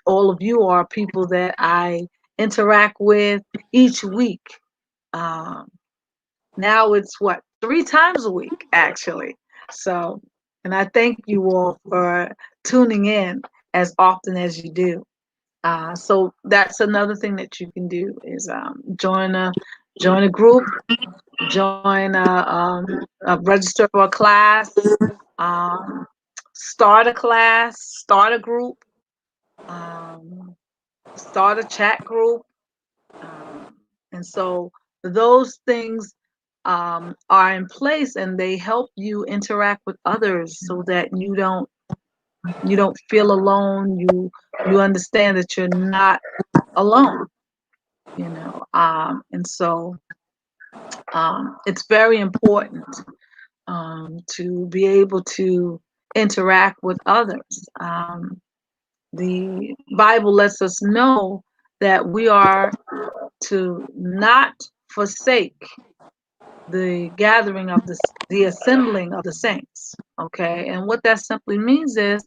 all of you are people that I interact with each week. Um, Now it's what, three times a week, actually. So, and I thank you all for tuning in as often as you do. So that's another thing that you can do is join a group, register for a class, um, start a class, start a group, um, start a chat group, um, and so those things are in place, and they help you interact with others so that you don't feel alone. You understand that you're not alone. And so it's very important to be able to interact with others. The Bible lets us know that we are to not forsake the gathering of the assembling of the saints. Okay, and what that simply means is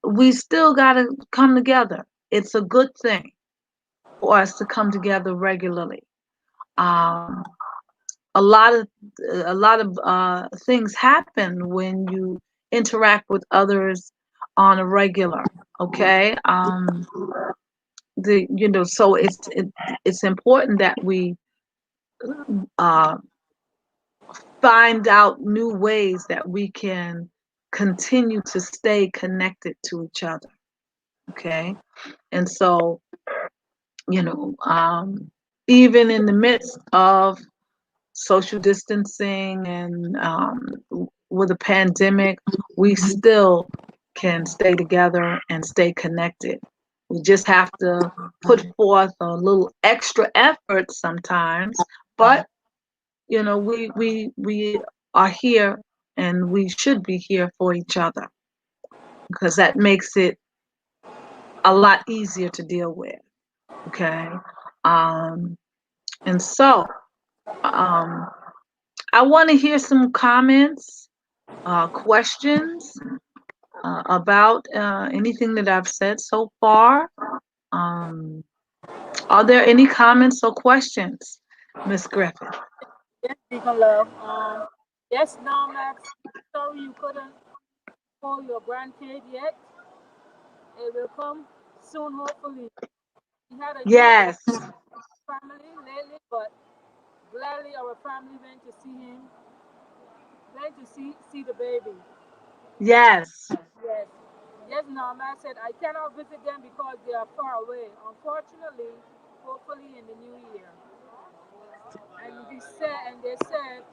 we still got to come together. It's a good thing for us to come together regularly. Um, a lot of things happen when you interact with others on a regular. Okay, so it's important that we uh, find out new ways that we can continue to stay connected to each other. Okay, and so you know, even in the midst of social distancing and with a pandemic, we still can stay together and stay connected. We just have to put forth a little extra effort sometimes, but we are here, and we should be here for each other, because that makes it a lot easier to deal with. Okay, um, and so um, I want to hear some comments, questions about anything that I've said so far. Um, are there any comments or questions, Miss Griffin? Yes, Deacon Love. Yes, Max. Sorry you couldn't call your grandkid yet. It will come soon, hopefully. We had a new Yes, family lately, but gladly our family went to see the baby. yes, Yes. Yes, Max said, I cannot visit them because they are far away. Unfortunately, hopefully in the new year. And they said,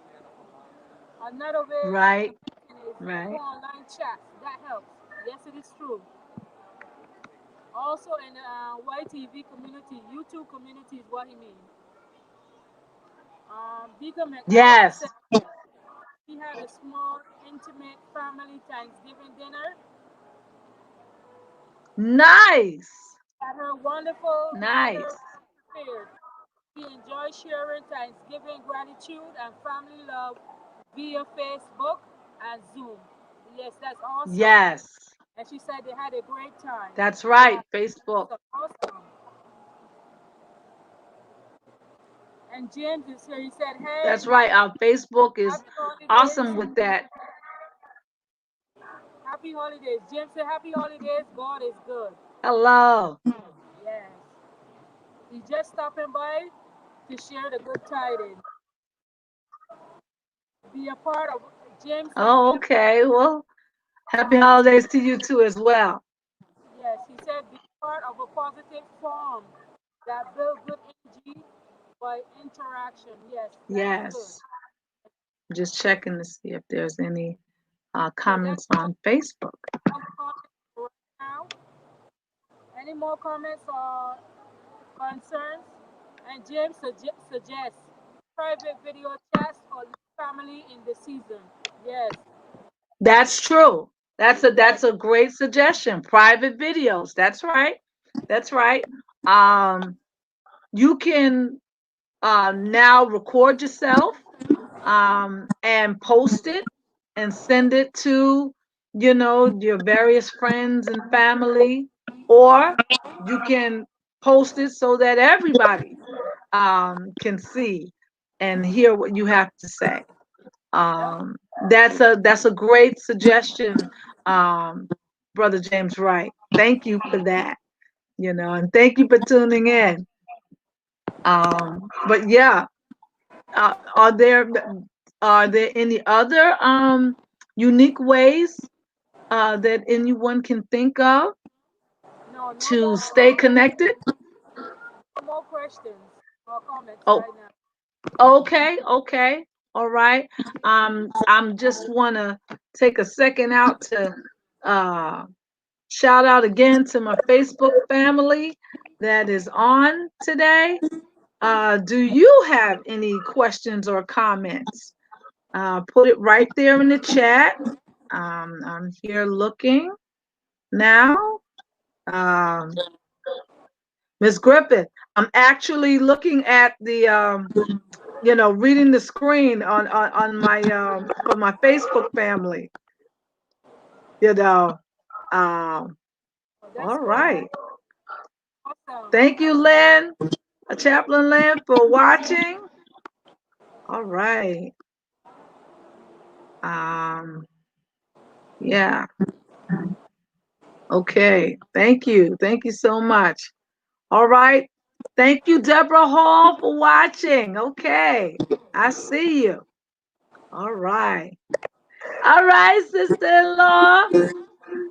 another way of right, connecting is right. through online chat. That helps. Yes, it is true. Also in the YTV community, YouTube community is what he means. Deacon McAllen Yes. said he had a small, intimate family Thanksgiving dinner Nice. that her wonderful mother Nice. prepared. He enjoyed sharing Thanksgiving gratitude and family love via Facebook and Zoom. Yes, that's awesome. Yes. And she said they had a great time. That's Yeah, right. Facebook. awesome, awesome. And James is here. He said, "Hey, That's right. Our Facebook is happy holidays, awesome with that. happy holidays." James said, "Happy holidays. God is good." Hello. Yes, he's just stopping by to share the good tidings. Be a part of. James said, "Be Oh, a okay. Well, happy holidays to you too as well. Yes, he said be part of a positive form that build good energy by interaction. Yes, that is good. Yes. Just checking to see if there's any So that's comments on Facebook. all the comments right now. Any more comments or concerns? And James suggests private video chats for family in the season. Yes, That's true. That's a great suggestion. Private videos. That's right. That's right. Um, you can now record yourself and post it and send it to your various friends and family, or you can post it so that everybody can see and hear what you have to say. yep. um, that's a great suggestion, um, Brother James Wright. Thank you for that. And thank you for tuning in. But yeah, uh, are there are there any other unique ways that anyone can think of No, no to more, stay connected? no more questions or comments Oh, right now. okay, okay, all right. I'm just want to take a second out to uh, shout out again to my Facebook family that is on today. Do you have any questions or comments? Put it right there in the chat. I'm here looking now. Um, Miss Griffith, I'm actually looking at the, reading the screen on my for my Facebook family. You know, um, Oh, that's all good. right. Awesome. Thank you, Lynn, Chaplain Lynn, for watching. All right. Um, yeah. Okay. Thank you. Thank you so much. All right. Thank you, Deborah Hall, for watching. Okay. I see you. All right. All right, sister-in-law.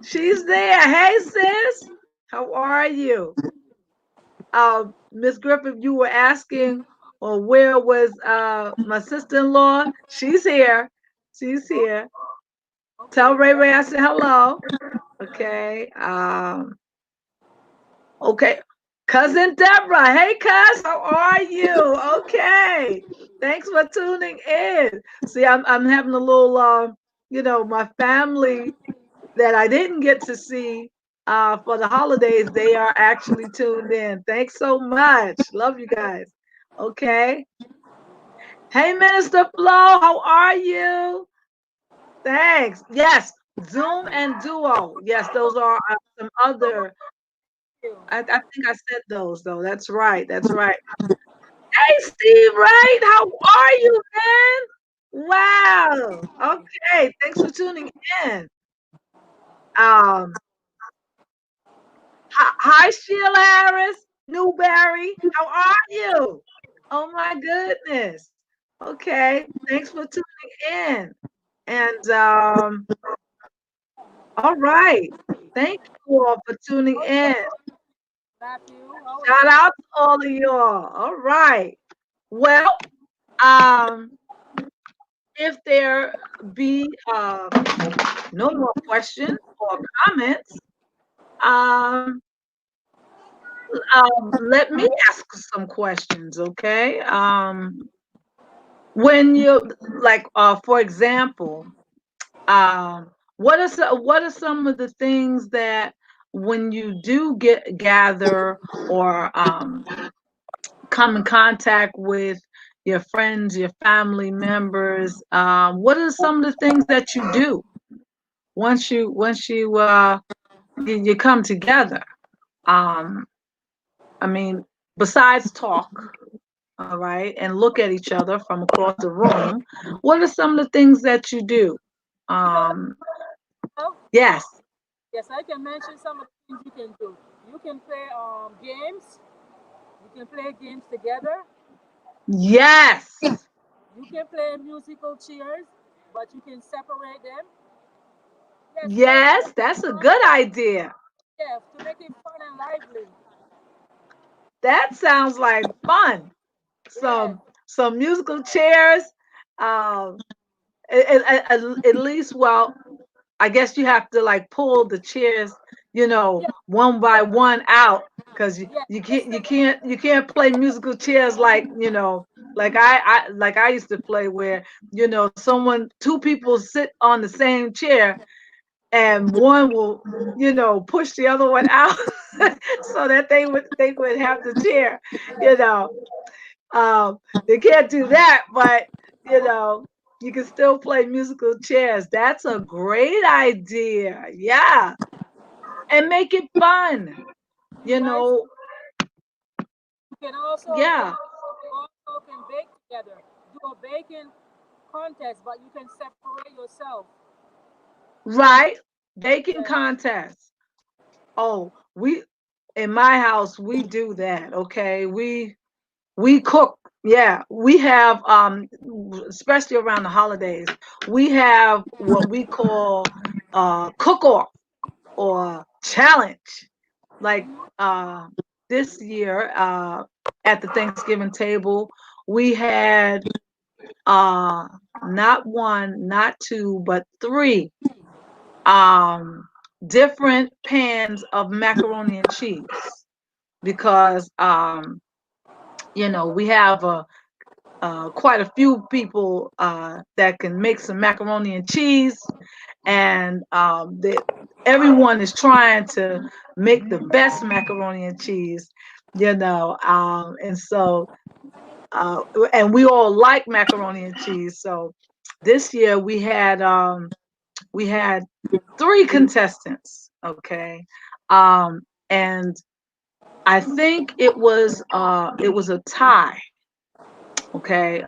She's there. Hey, sis. How are you? Miss Griffith, you were asking, or where was my sister-in-law? She's here. She's here. Tell Okay, Ray that's Ray I said hello. Okay. Okay. Cousin Deborah. Hey, cuz, how are you? Okay. Thanks for tuning in. See, I'm having a little my family that I didn't get to see for the holidays, they are actually tuned in. Thanks so much. Love you guys. Okay. Hey, Minister Flo, how are you? Thanks. Yes, Zoom happy. and Duo. Yes, those are some other. You. I think I said those though. That's right. That's right. Hey, Steve, right? How are you, man? Wow. Okay. Thanks for tuning in. Um, hi, Sheila Harris, Newberry. How are you? Oh my goodness. Okay. Thanks for tuning in. And all right. Thank you all for tuning in. Matthew, how are Shout you? out to all of y'all. All right. Well, um, if there be no more questions or comments, um, let me ask some questions, okay? When you like, for example, what are some of the things that when you do gather or come in contact with your friends, your family members, what are some of the things that you do once you come together? Um, I mean, besides talk, all right, and look at each other from across the room, what are some of the things that you do? Yeah, Um, well, yes, yes, I can mention some of the things you can do. You can play games. You can play games together. yes, You can play musical chairs, but you can separate them. Yes, yes, to yes, make it that's a fun. good idea. Yeah, to make it fun and lively. That sounds like fun. Yes, Some musical chairs. Um, at least, well, I guess you have to like pull the chairs, yeah, one by one out, because yeah. you Just can't you set can't you can't play musical chairs like like I used to play where two people sit on the same chair and one will push the other one out so that they would have the chair you know um they can't do that, but you know you can still play musical chairs. That's a great idea. Yeah, and make it fun. you you guys. know You yeah, also can bake together. Do a baking contest, but you can separate yourself. right, baking Yeah. contest. Oh, we in my house we do that. Okay, we cook. Yeah, we have especially around the holidays, we have what we call cook off or challenge. Like this year at the Thanksgiving table, we had uh not one, not two, but three um different pans of macaroni and cheese, because we have quite a few people that can make some macaroni and cheese, and everyone is trying to make the best macaroni and cheese, and so uh, and we all like macaroni and cheese. So this year we had three contestants, okay, and I think it was a tie. Okay.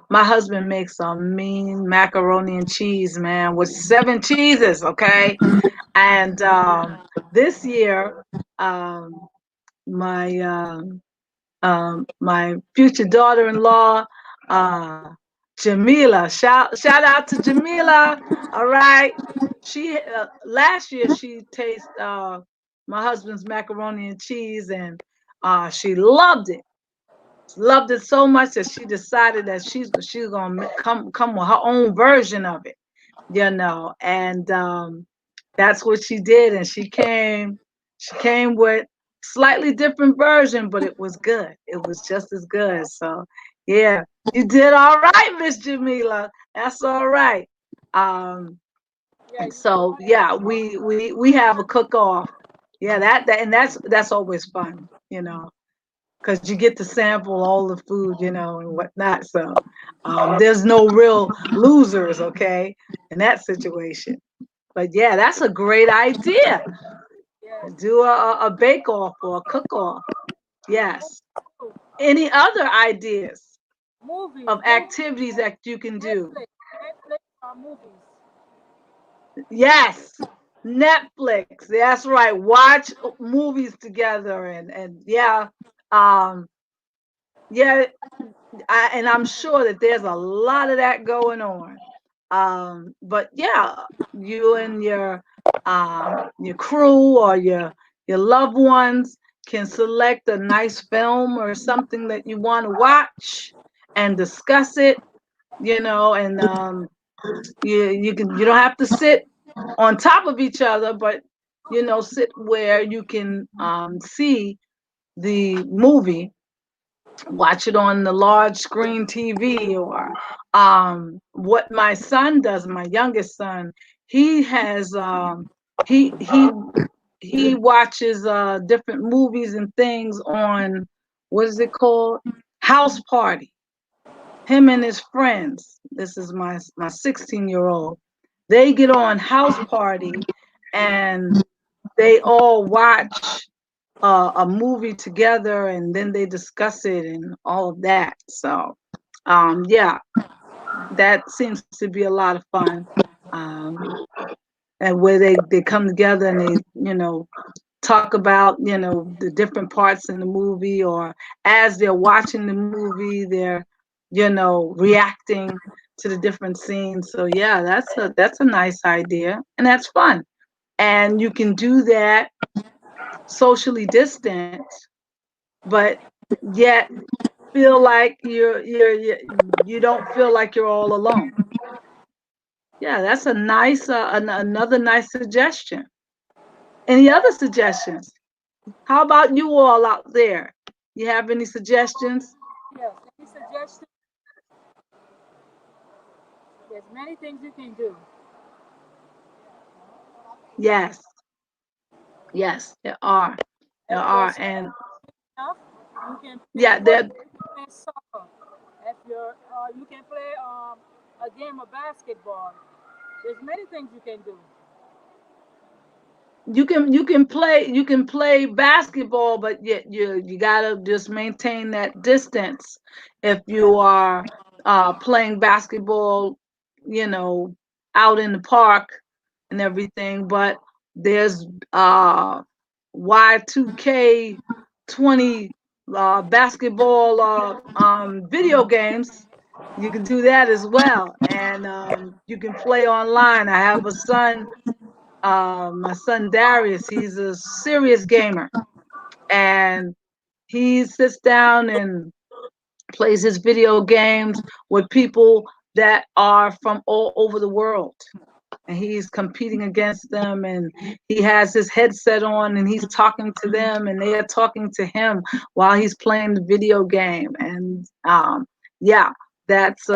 My husband makes some mean macaroni and cheese, man, with seven cheeses. Okay. And this year, um, my future daughter-in-law, uh, Jamila, shout out to Jamila. All right. She last year she tasted my husband's macaroni and cheese, and she loved it so much that she decided that she's gonna come with her own version of it, and that's what she did. And she came with slightly different version, but it was good. It was just as good. So yeah, you did all right, Miss Jamila. That's all right. Um, Yeah, and you did so all right. yeah, we have a cook off. Yeah, and that's always fun, because you get to sample all the food, and whatnot. So there's no real losers, okay, in that situation. But yeah, that's a great idea. Yes. Do a bake off or a cook off. Yes. Oh, Any other ideas movies, of movies, activities that you can do? Netflix, Netflix movies. Yes. Netflix. That's right. Watch movies together, and yeah. Um, yeah, and I'm sure that there's a lot of that going on. But yeah, you and your crew or your loved ones can select a nice film or something that you want to watch and discuss it. And you don't have to sit on top of each other, but sit where you can see the movie watch it on the large screen TV, or what my son does, my youngest son, he has he he he watches different movies and things on, what is it called, House Party. Him and his friends, this is my 16-year-old, they get on House Party and they all watch a movie together, and then they discuss it and all of that. So yeah, that seems to be a lot of fun. um, and where they come together and they, talk about, the different parts in the movie, or as they're watching the movie, they're, reacting to the different scenes. So yeah, that's a nice idea, and that's fun. And you can do that socially distant, but yet feel like you don't feel like you're all alone. Yeah, that's a nice another nice suggestion. Any other suggestions? How about you all out there? You have any suggestions? Yes, any suggestions? There's many things you can do. Yes, yes, there are. There If are. there's And enough, you can play yeah, football, there you can play soccer. If you're, you can play a game of basketball. There's many things you can do. you can play basketball, but yet you gotta just maintain that distance if you are playing basketball, you know, out in the park and everything. But there's Y2K 20 basketball video games. You can do that as well, and you can play online. I have a son, my son Darius. He's a serious gamer, and he sits down and plays his video games with people that are from all over the world. And he's competing against them, and he has his headset on, and he's talking to them, and they are talking to him while he's playing the video game. And yeah, that's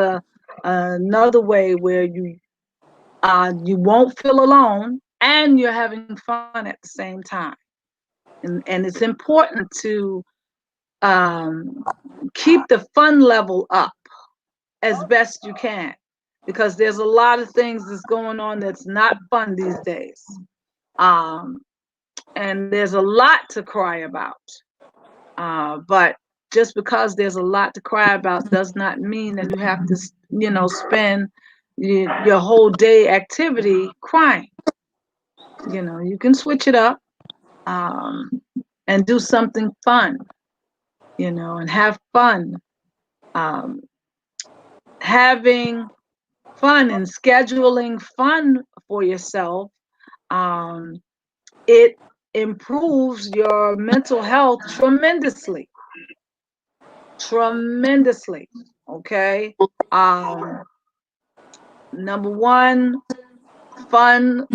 another way where you won't feel alone, and you're having fun at the same time. And it's important to um, keep the fun level up as best you can, because there's a lot of things that's going on that's not fun these days. Um, and there's a lot to cry about. But just because there's a lot to cry about does not mean that you have to, spend your whole day activity crying. You can switch it up, um, and do something fun, and have fun. Um, Having fun and scheduling fun for yourself, um, it improves your mental health tremendously, tremendously. Okay. Um, Number one, fun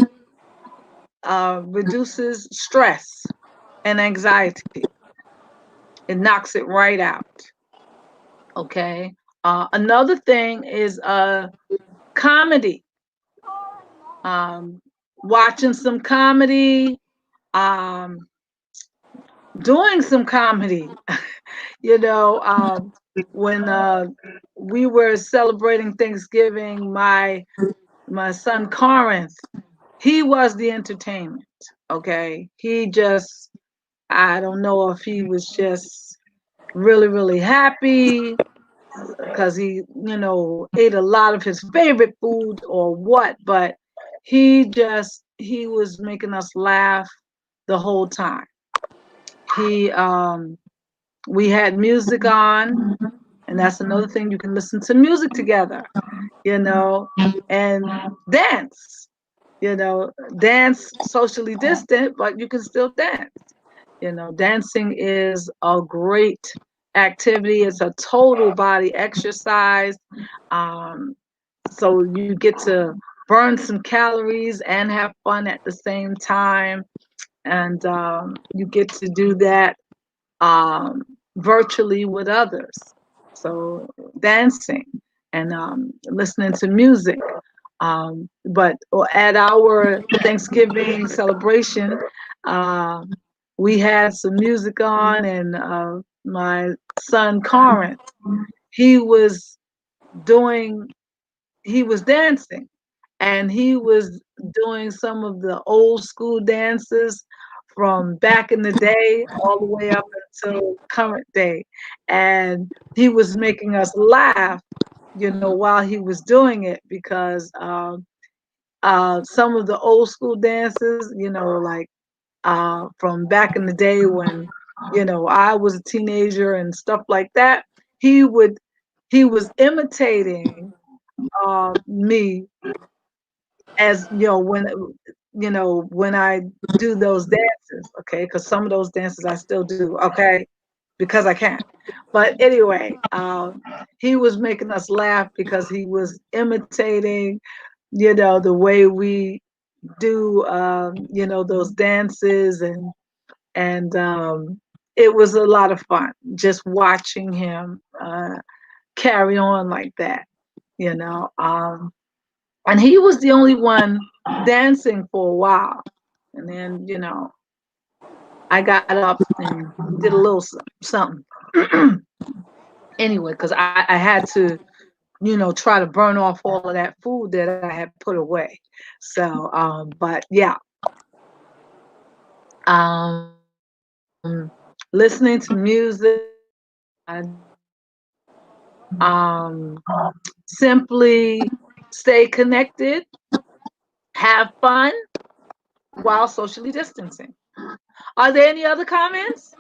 reduces stress and anxiety. It knocks it right out. Okay. Another thing is comedy. Um, Watching some comedy, um, doing some comedy. you know, when we were celebrating Thanksgiving, my son Corinth, he was the entertainment. Okay, he just, I don't know if he was just really really happy because he, ate a lot of his favorite food or what, but he was making us laugh the whole time. He We had music on, and that's another thing. You can listen to music together, you know, and dance. Dance socially distant, but you can still dance. Dancing is a great activity. It's a total body exercise. Um, so you get to burn some calories and have fun at the same time. And you get to do that. Um, virtually with others. So dancing and listening to music. But at our Thanksgiving celebration, uh, we had some music on, and my son Corin, he was doing, he was dancing, and he was doing some of the old school dances from back in the day all the way up until current day. And he was making us laugh, while he was doing it, because some of the old school dances, like from back in the day when, I was a teenager and stuff like that, he would, he was imitating me, as when I do those dances, okay, because some of those dances I still do, okay, because I can. But anyway, he was making us laugh because he was imitating, the way we do, those dances, and it was a lot of fun just watching him carry on like that, you know. And he was the only one dancing for a while, and then I got up and did a little something anyway, because I had to try to burn off all of that food that I had put away. So but yeah, listening to music, simply stay connected, have fun while socially distancing. Are there any other comments,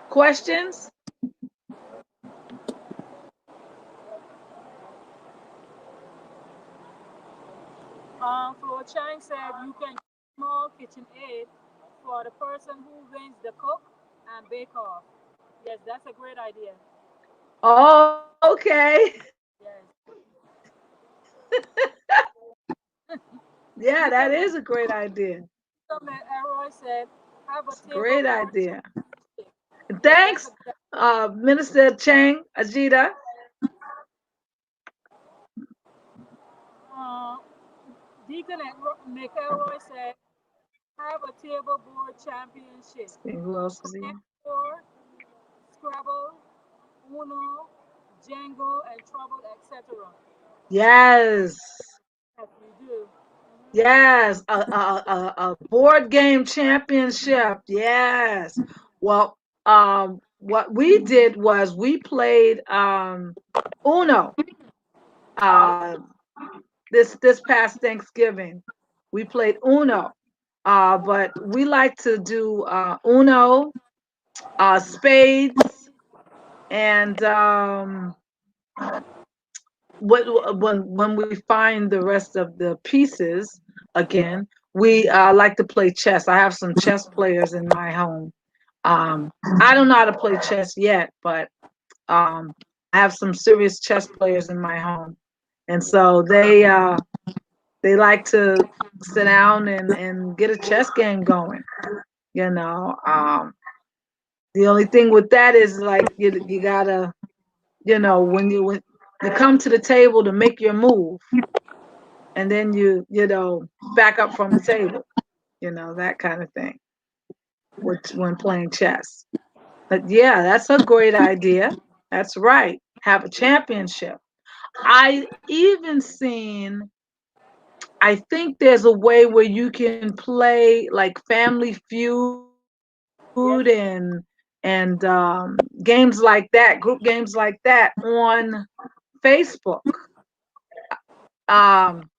questions? Flo Chang said you can use small kitchen aid for the person who wins the cook and bake off. Yes, that's a great idea. Oh, okay. Yes. Yeah, that Deacon is a great idea. Elroy said have a It's a great tableboard idea. championship. Yes, that's a Thanks, good. Minister Chang Ajita. Uh, Deacon McElroy said have a table board championship. See who else is Connect here? four, Scrabble, Uno, Django, and Trouble, etc. Yes, Yes, we do. yes, a board game championship. Yes. Well, what we did was we played Uno. Uh, this past Thanksgiving, we played Uno. But we like to do Uno, spades, and when we find the rest of the pieces again, we like to play chess. I have some chess players in my home. I don't know how to play chess yet, but I have some serious chess players in my home, and so they like to sit down and get a chess game going. You know, the only thing with that is like you gotta, when you come to the table to make your move, and then you back up from the table, that kind of thing, which when playing chess. But yeah, that's a great idea. That's right. Have a championship. I even seen, I think there's a way where you can play like Family Feud Yes, and games like that, group games like that on Facebook. Um,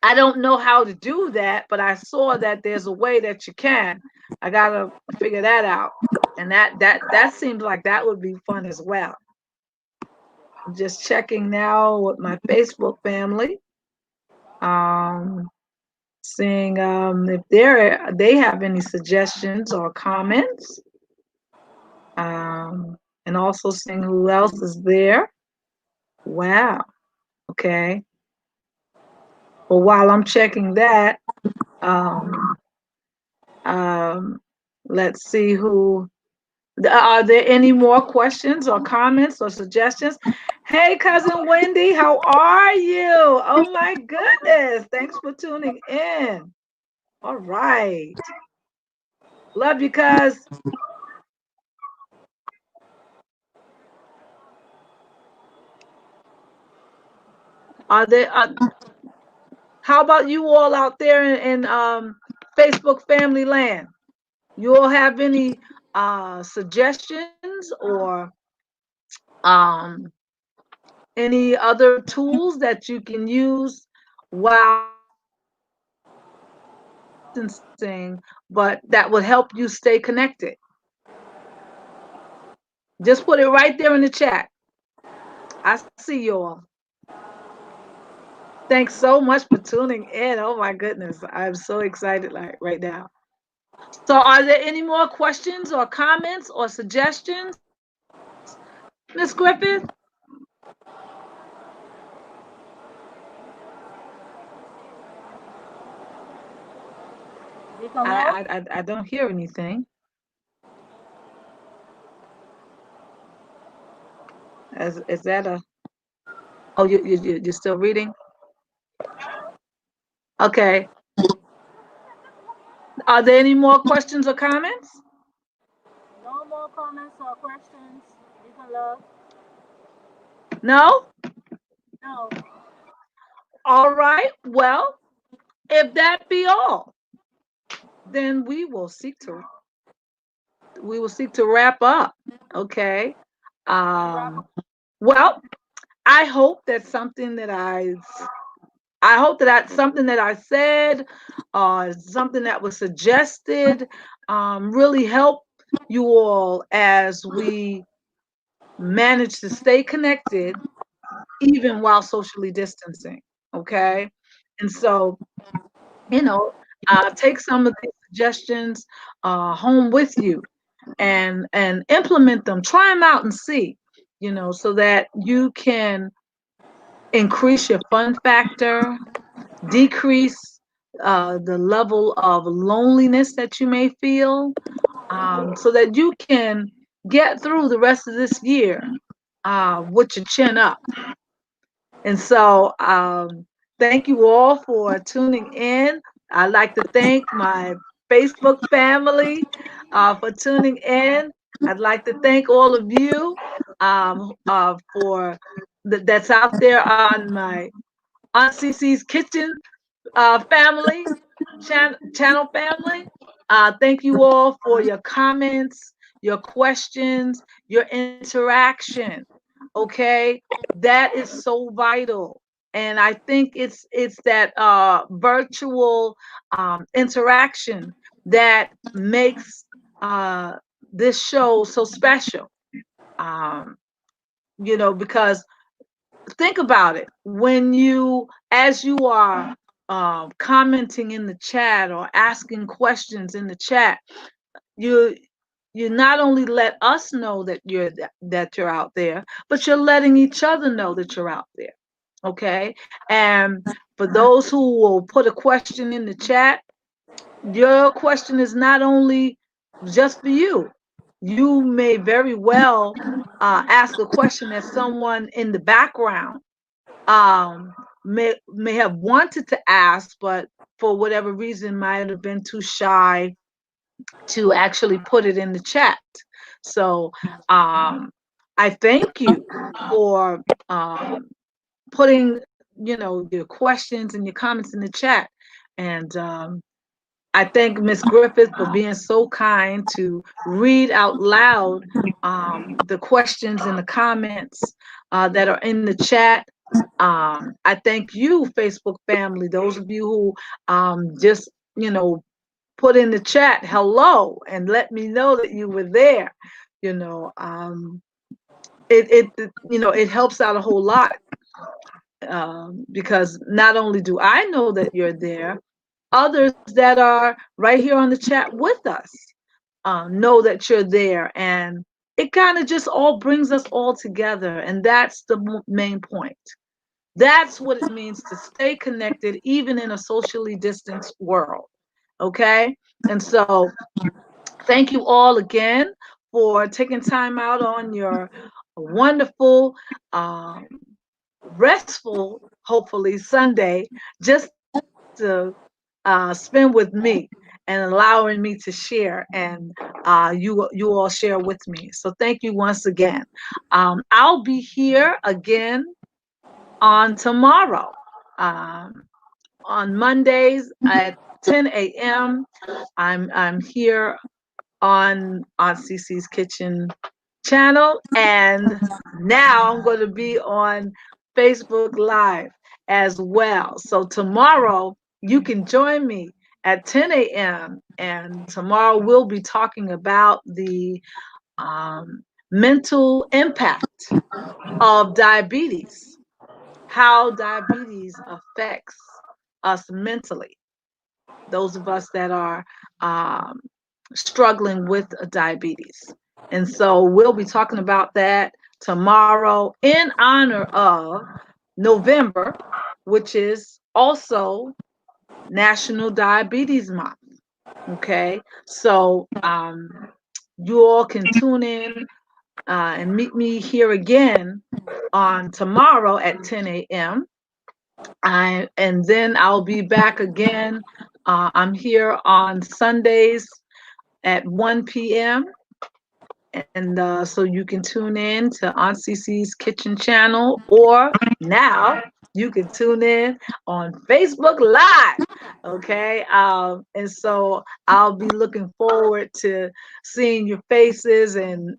I don't know how to do that, but I saw that there's a way that you can. I gotta figure that out, and that seems like that would be fun as well. I'm just checking now with my Facebook family, um, seeing if they have any suggestions or comments, and also seeing who else is there. Wow. Okay. Well, while I'm checking that, um, um, let's see who. Are there any more questions or comments or suggestions? Hey, cousin Wendy, how are you? Oh my goodness. Thanks for tuning in. All right. Love you, cuz. Are there how about you all out there in Facebook family land? You all have any suggestions or um any other tools that you can use while distancing, but that would help you stay connected? Just put it right there in the chat. I see you all. Thanks so much for tuning in. Oh my goodness. I'm so excited right now. So are there any more questions or comments or suggestions? Miss Griffith? Deacon Love? I don't hear anything. Is that a oh you're still reading? Okay. Are there any more questions or comments? No more comments or questions. Deacon Love? No? No. All right. Well, if that be all, then we will seek to wrap up. Okay. Wrap Um up. well, I hope that something that something that I said, something that was suggested, really helped you all as we manage to stay connected even while socially distancing. Okay, and so you know, take some of these suggestions home with you and implement them. Try them out and see. So that you can increase your fun factor, decrease the level of loneliness that you may feel, so that you can get through the rest of this year with your chin up. And so, thank you all for tuning in. I'd like to thank my Facebook family for tuning in. I'd like to thank all of you for that's out there on my Aunt Cece's Kitchen family, channel family. Thank you all for your comments, your questions, your interaction. Okay, that is so vital, and I think it's that virtual interaction that makes uh, this show so special. Um, because think about it when as you are commenting in the chat or asking questions in the chat, you you not only let us know that you're out there, but you're letting each other know that you're out there. Okay, and for those who will put a question in the chat, your question is not only just for you. You may very well ask a question that someone in the background um, may have wanted to ask, but for whatever reason might have been too shy to actually put it in the chat. So I thank you for putting your questions and your comments in the chat, and I thank Miss Griffith for being so kind to read out loud the questions and the comments that are in the chat. I thank you, Facebook family, those of you who just, put in the chat hello and let me know that you were there. You know, it helps out a whole lot because not only do I know that you're there, others that are right here on the chat with us know that you're there, and it kind of just all brings us all together, and that's the main point. That's what it means to stay connected even in a socially distanced world. Okay, and so thank you all again for taking time out on your wonderful, restful, hopefully Sunday, just to spend with me and allowing me to share, and you all share with me. So thank you once again. I'll be here again on tomorrow, um, on Mondays at 10 a.m. I'm here on CC's Kitchen channel, and now I'm going to be on Facebook Live as well. So tomorrow you can join me at 10 a.m. and tomorrow we'll be talking about the mental impact of diabetes, how diabetes affects us mentally, those of us that are um, struggling with diabetes. And so we'll be talking about that tomorrow in honor of November, which is also National Diabetes Month. Okay, so you all can tune in and meet me here again on tomorrow at 10 a.m. And then I'll be back again. I'm here on Sundays at 1 p.m. And so you can tune in to Aunt Cece's Kitchen channel, or now you can tune in on Facebook Live. Okay. And so I'll be looking forward to seeing your faces and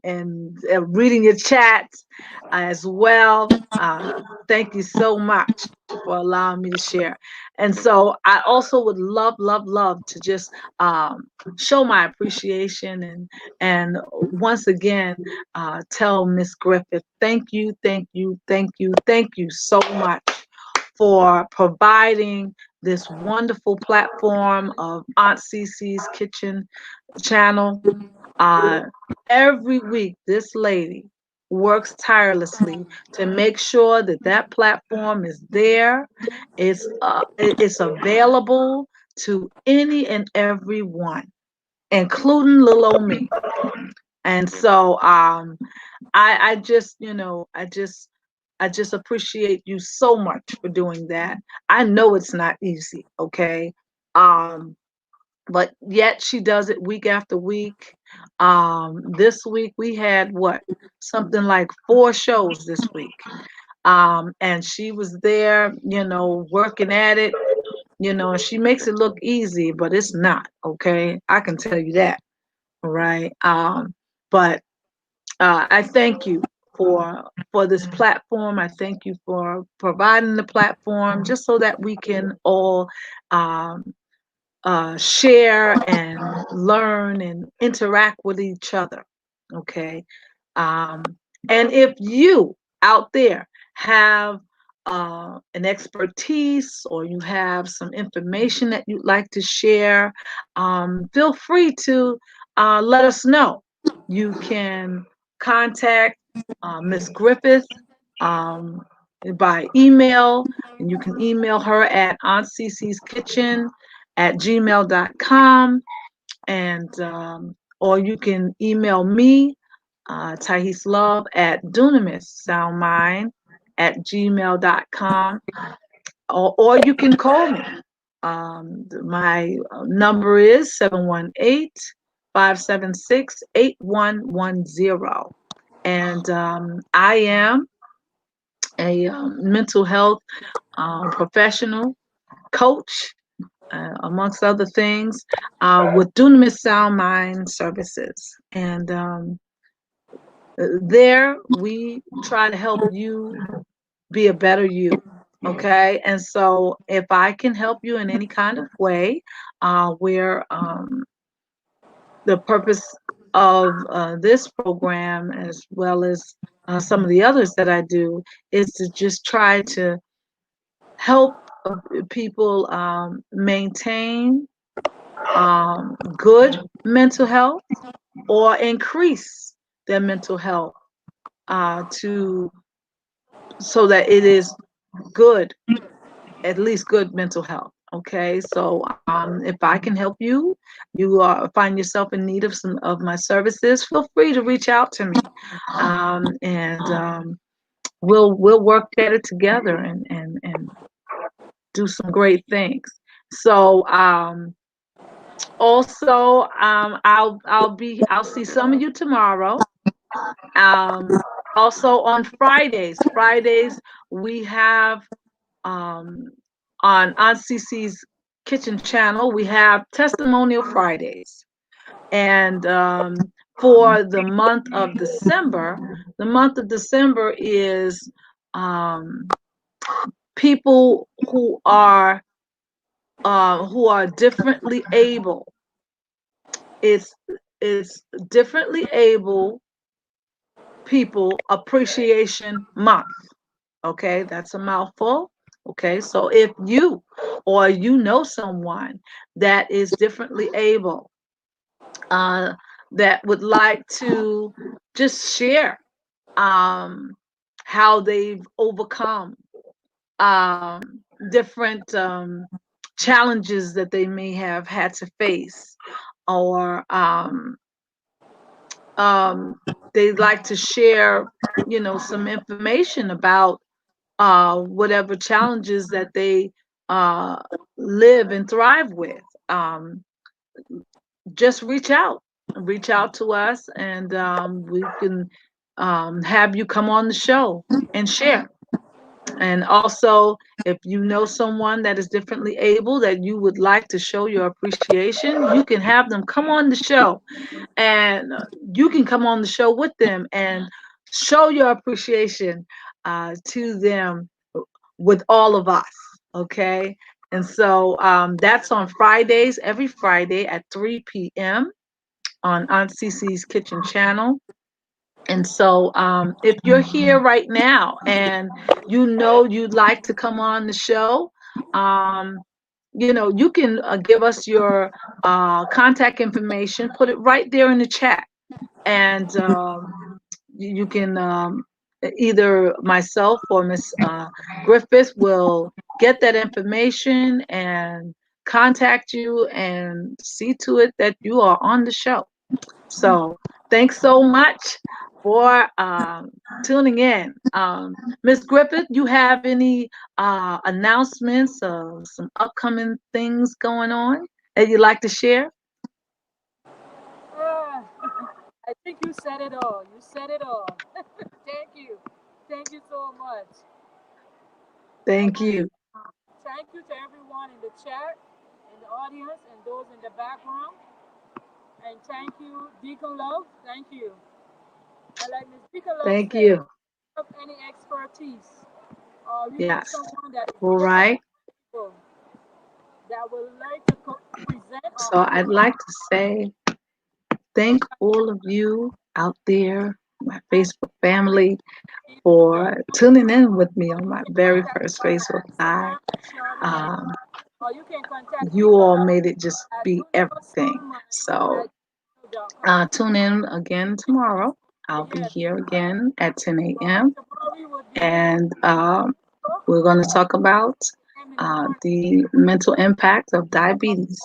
reading your chats as well. Thank you so much for allowing me to share. And so I also would love to just show my appreciation and once again tell Miss Griffith, thank you so much for providing this wonderful platform of Aunt Cece's Kitchen channel. Every week, this lady works tirelessly to make sure that that platform is there. It's available to any and every one, including little old me. And so I just, I just appreciate you so much for doing that. I know it's not easy, okay? Um, but yet she does it week after week. This week we had what? Something like 4 shows this week. And she was there, working at it, and she makes it look easy, but it's not, okay? I can tell you that, right? But I thank you for this platform. I thank you for providing the platform just so that we can all um, share and learn and interact with each other. Okay. Um, and if you out there have an expertise or you have some information that you'd like to share, feel free to let us know. You can contact Miss Griffith by email, and you can email her at Aunt Cece's Kitchen at gmail.com, and or you can email me, Tahis Love at Dunamis at gmail.com, or you can call me. My number is 718-576-8110. And I am a mental health professional, coach, amongst other things, with Dunamis Sound Mind Services. And there we try to help you be a better you. Okay. And so if I can help you in any kind of way, where the purpose of this program, as well as some of the others that I do, is to just try to help people maintain good mental health or increase their mental health to so that it is good, at least good mental health. Okay, so if I can help you, you find yourself in need of some of my services, feel free to reach out to me, and we'll work at it together and do some great things. So also I'll see some of you tomorrow. Um, Also on Fridays we have um, on Aunt Cece's Kitchen channel, we have Testimonial Fridays. And for the month of December is people who are differently able. It's differently able people appreciation month. Okay, that's a mouthful. Okay, so if you or you know someone that is differently able, uh, that would like to just share how they've overcome different challenges that they may have had to face, or they'd like to share, some information about whatever challenges that they uh, live and thrive with. Just reach out to us, and we can have you come on the show and share. And also, if you know someone that is differently able that you would like to show your appreciation, you can have them come on the show, and you can come on the show with them and show your appreciation to them with all of us. Okay. And so that's on Fridays, every Friday at 3 p.m. on Aunt Cece's Kitchen channel. And so if you're here right now and you know you'd like to come on the show, you can give us your contact information, put it right there in the chat. And you can either myself or Miss Griffith will get that information and contact you and see to it that you are on the show. So thanks so much for tuning in. Miss Griffith, you have any announcements of some upcoming things going on that you'd like to share? Ah, I think you said it all. You said it all. Thank you. Thank you so much. I Thank want you. thank you to everyone in the chat, in the audience, and those in the background. And thank you, Deacon Love. Thank you. And like Miss Deacon Love Thank said, you. have any expertise, or you know Yes. someone that is All right. different people that would like to present or So I'd host like to say thank all of you out there, my Facebook family, for tuning in with me on my very contact first us Facebook on Live. Instagram, Charlene, Um, or you can contact you Deacon all Love made it just at be everything. universalmind So at gmail.com. tune in again tomorrow. I'll be Yes, here again at 10 a.m. tomorrow we will be doing And we're going to talk about in the morning. the mental impact of diabetes,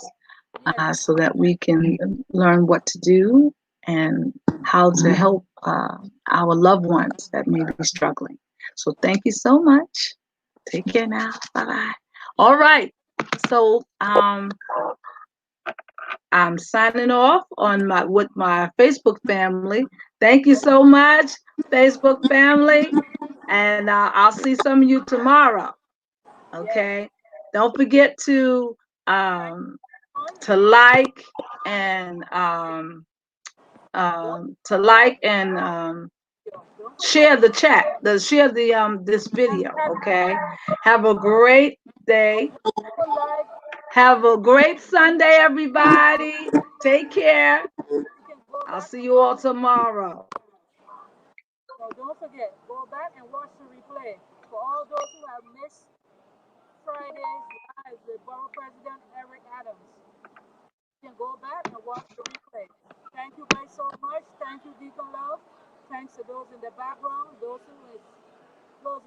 Yes, so that we can learn what to do and how to help our loved ones that may be struggling. So thank you so much. Take care now. Bye bye. All right. So I'm signing off on my with my Facebook family. Thank you so much, Facebook family, and I'll see some of you tomorrow. yes. Okay. Don't forget Thank um, you. to like and Don't to like like and don't forget share the chat, share the this video. Okay. Have a great day. to like. Have a great Sunday, everybody. Take care. You can go I'll back see and you all watch. tomorrow. So don't forget, go back and watch the replay. For all those who have missed Friday's live with Borough President Eric Adams, you can go back and watch the replay. Thank you guys so much. Thank you, Deacon Love. Thanks to those in the background, those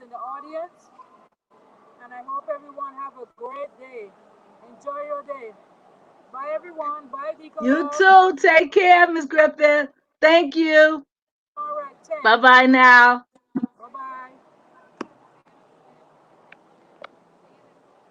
in the audience. And I hope everyone have a great day. Enjoy your day. Bye, everyone. Bye, Deco You Love. too. Take care, Miss Griffin. Thank you. All right, 10. Bye bye now.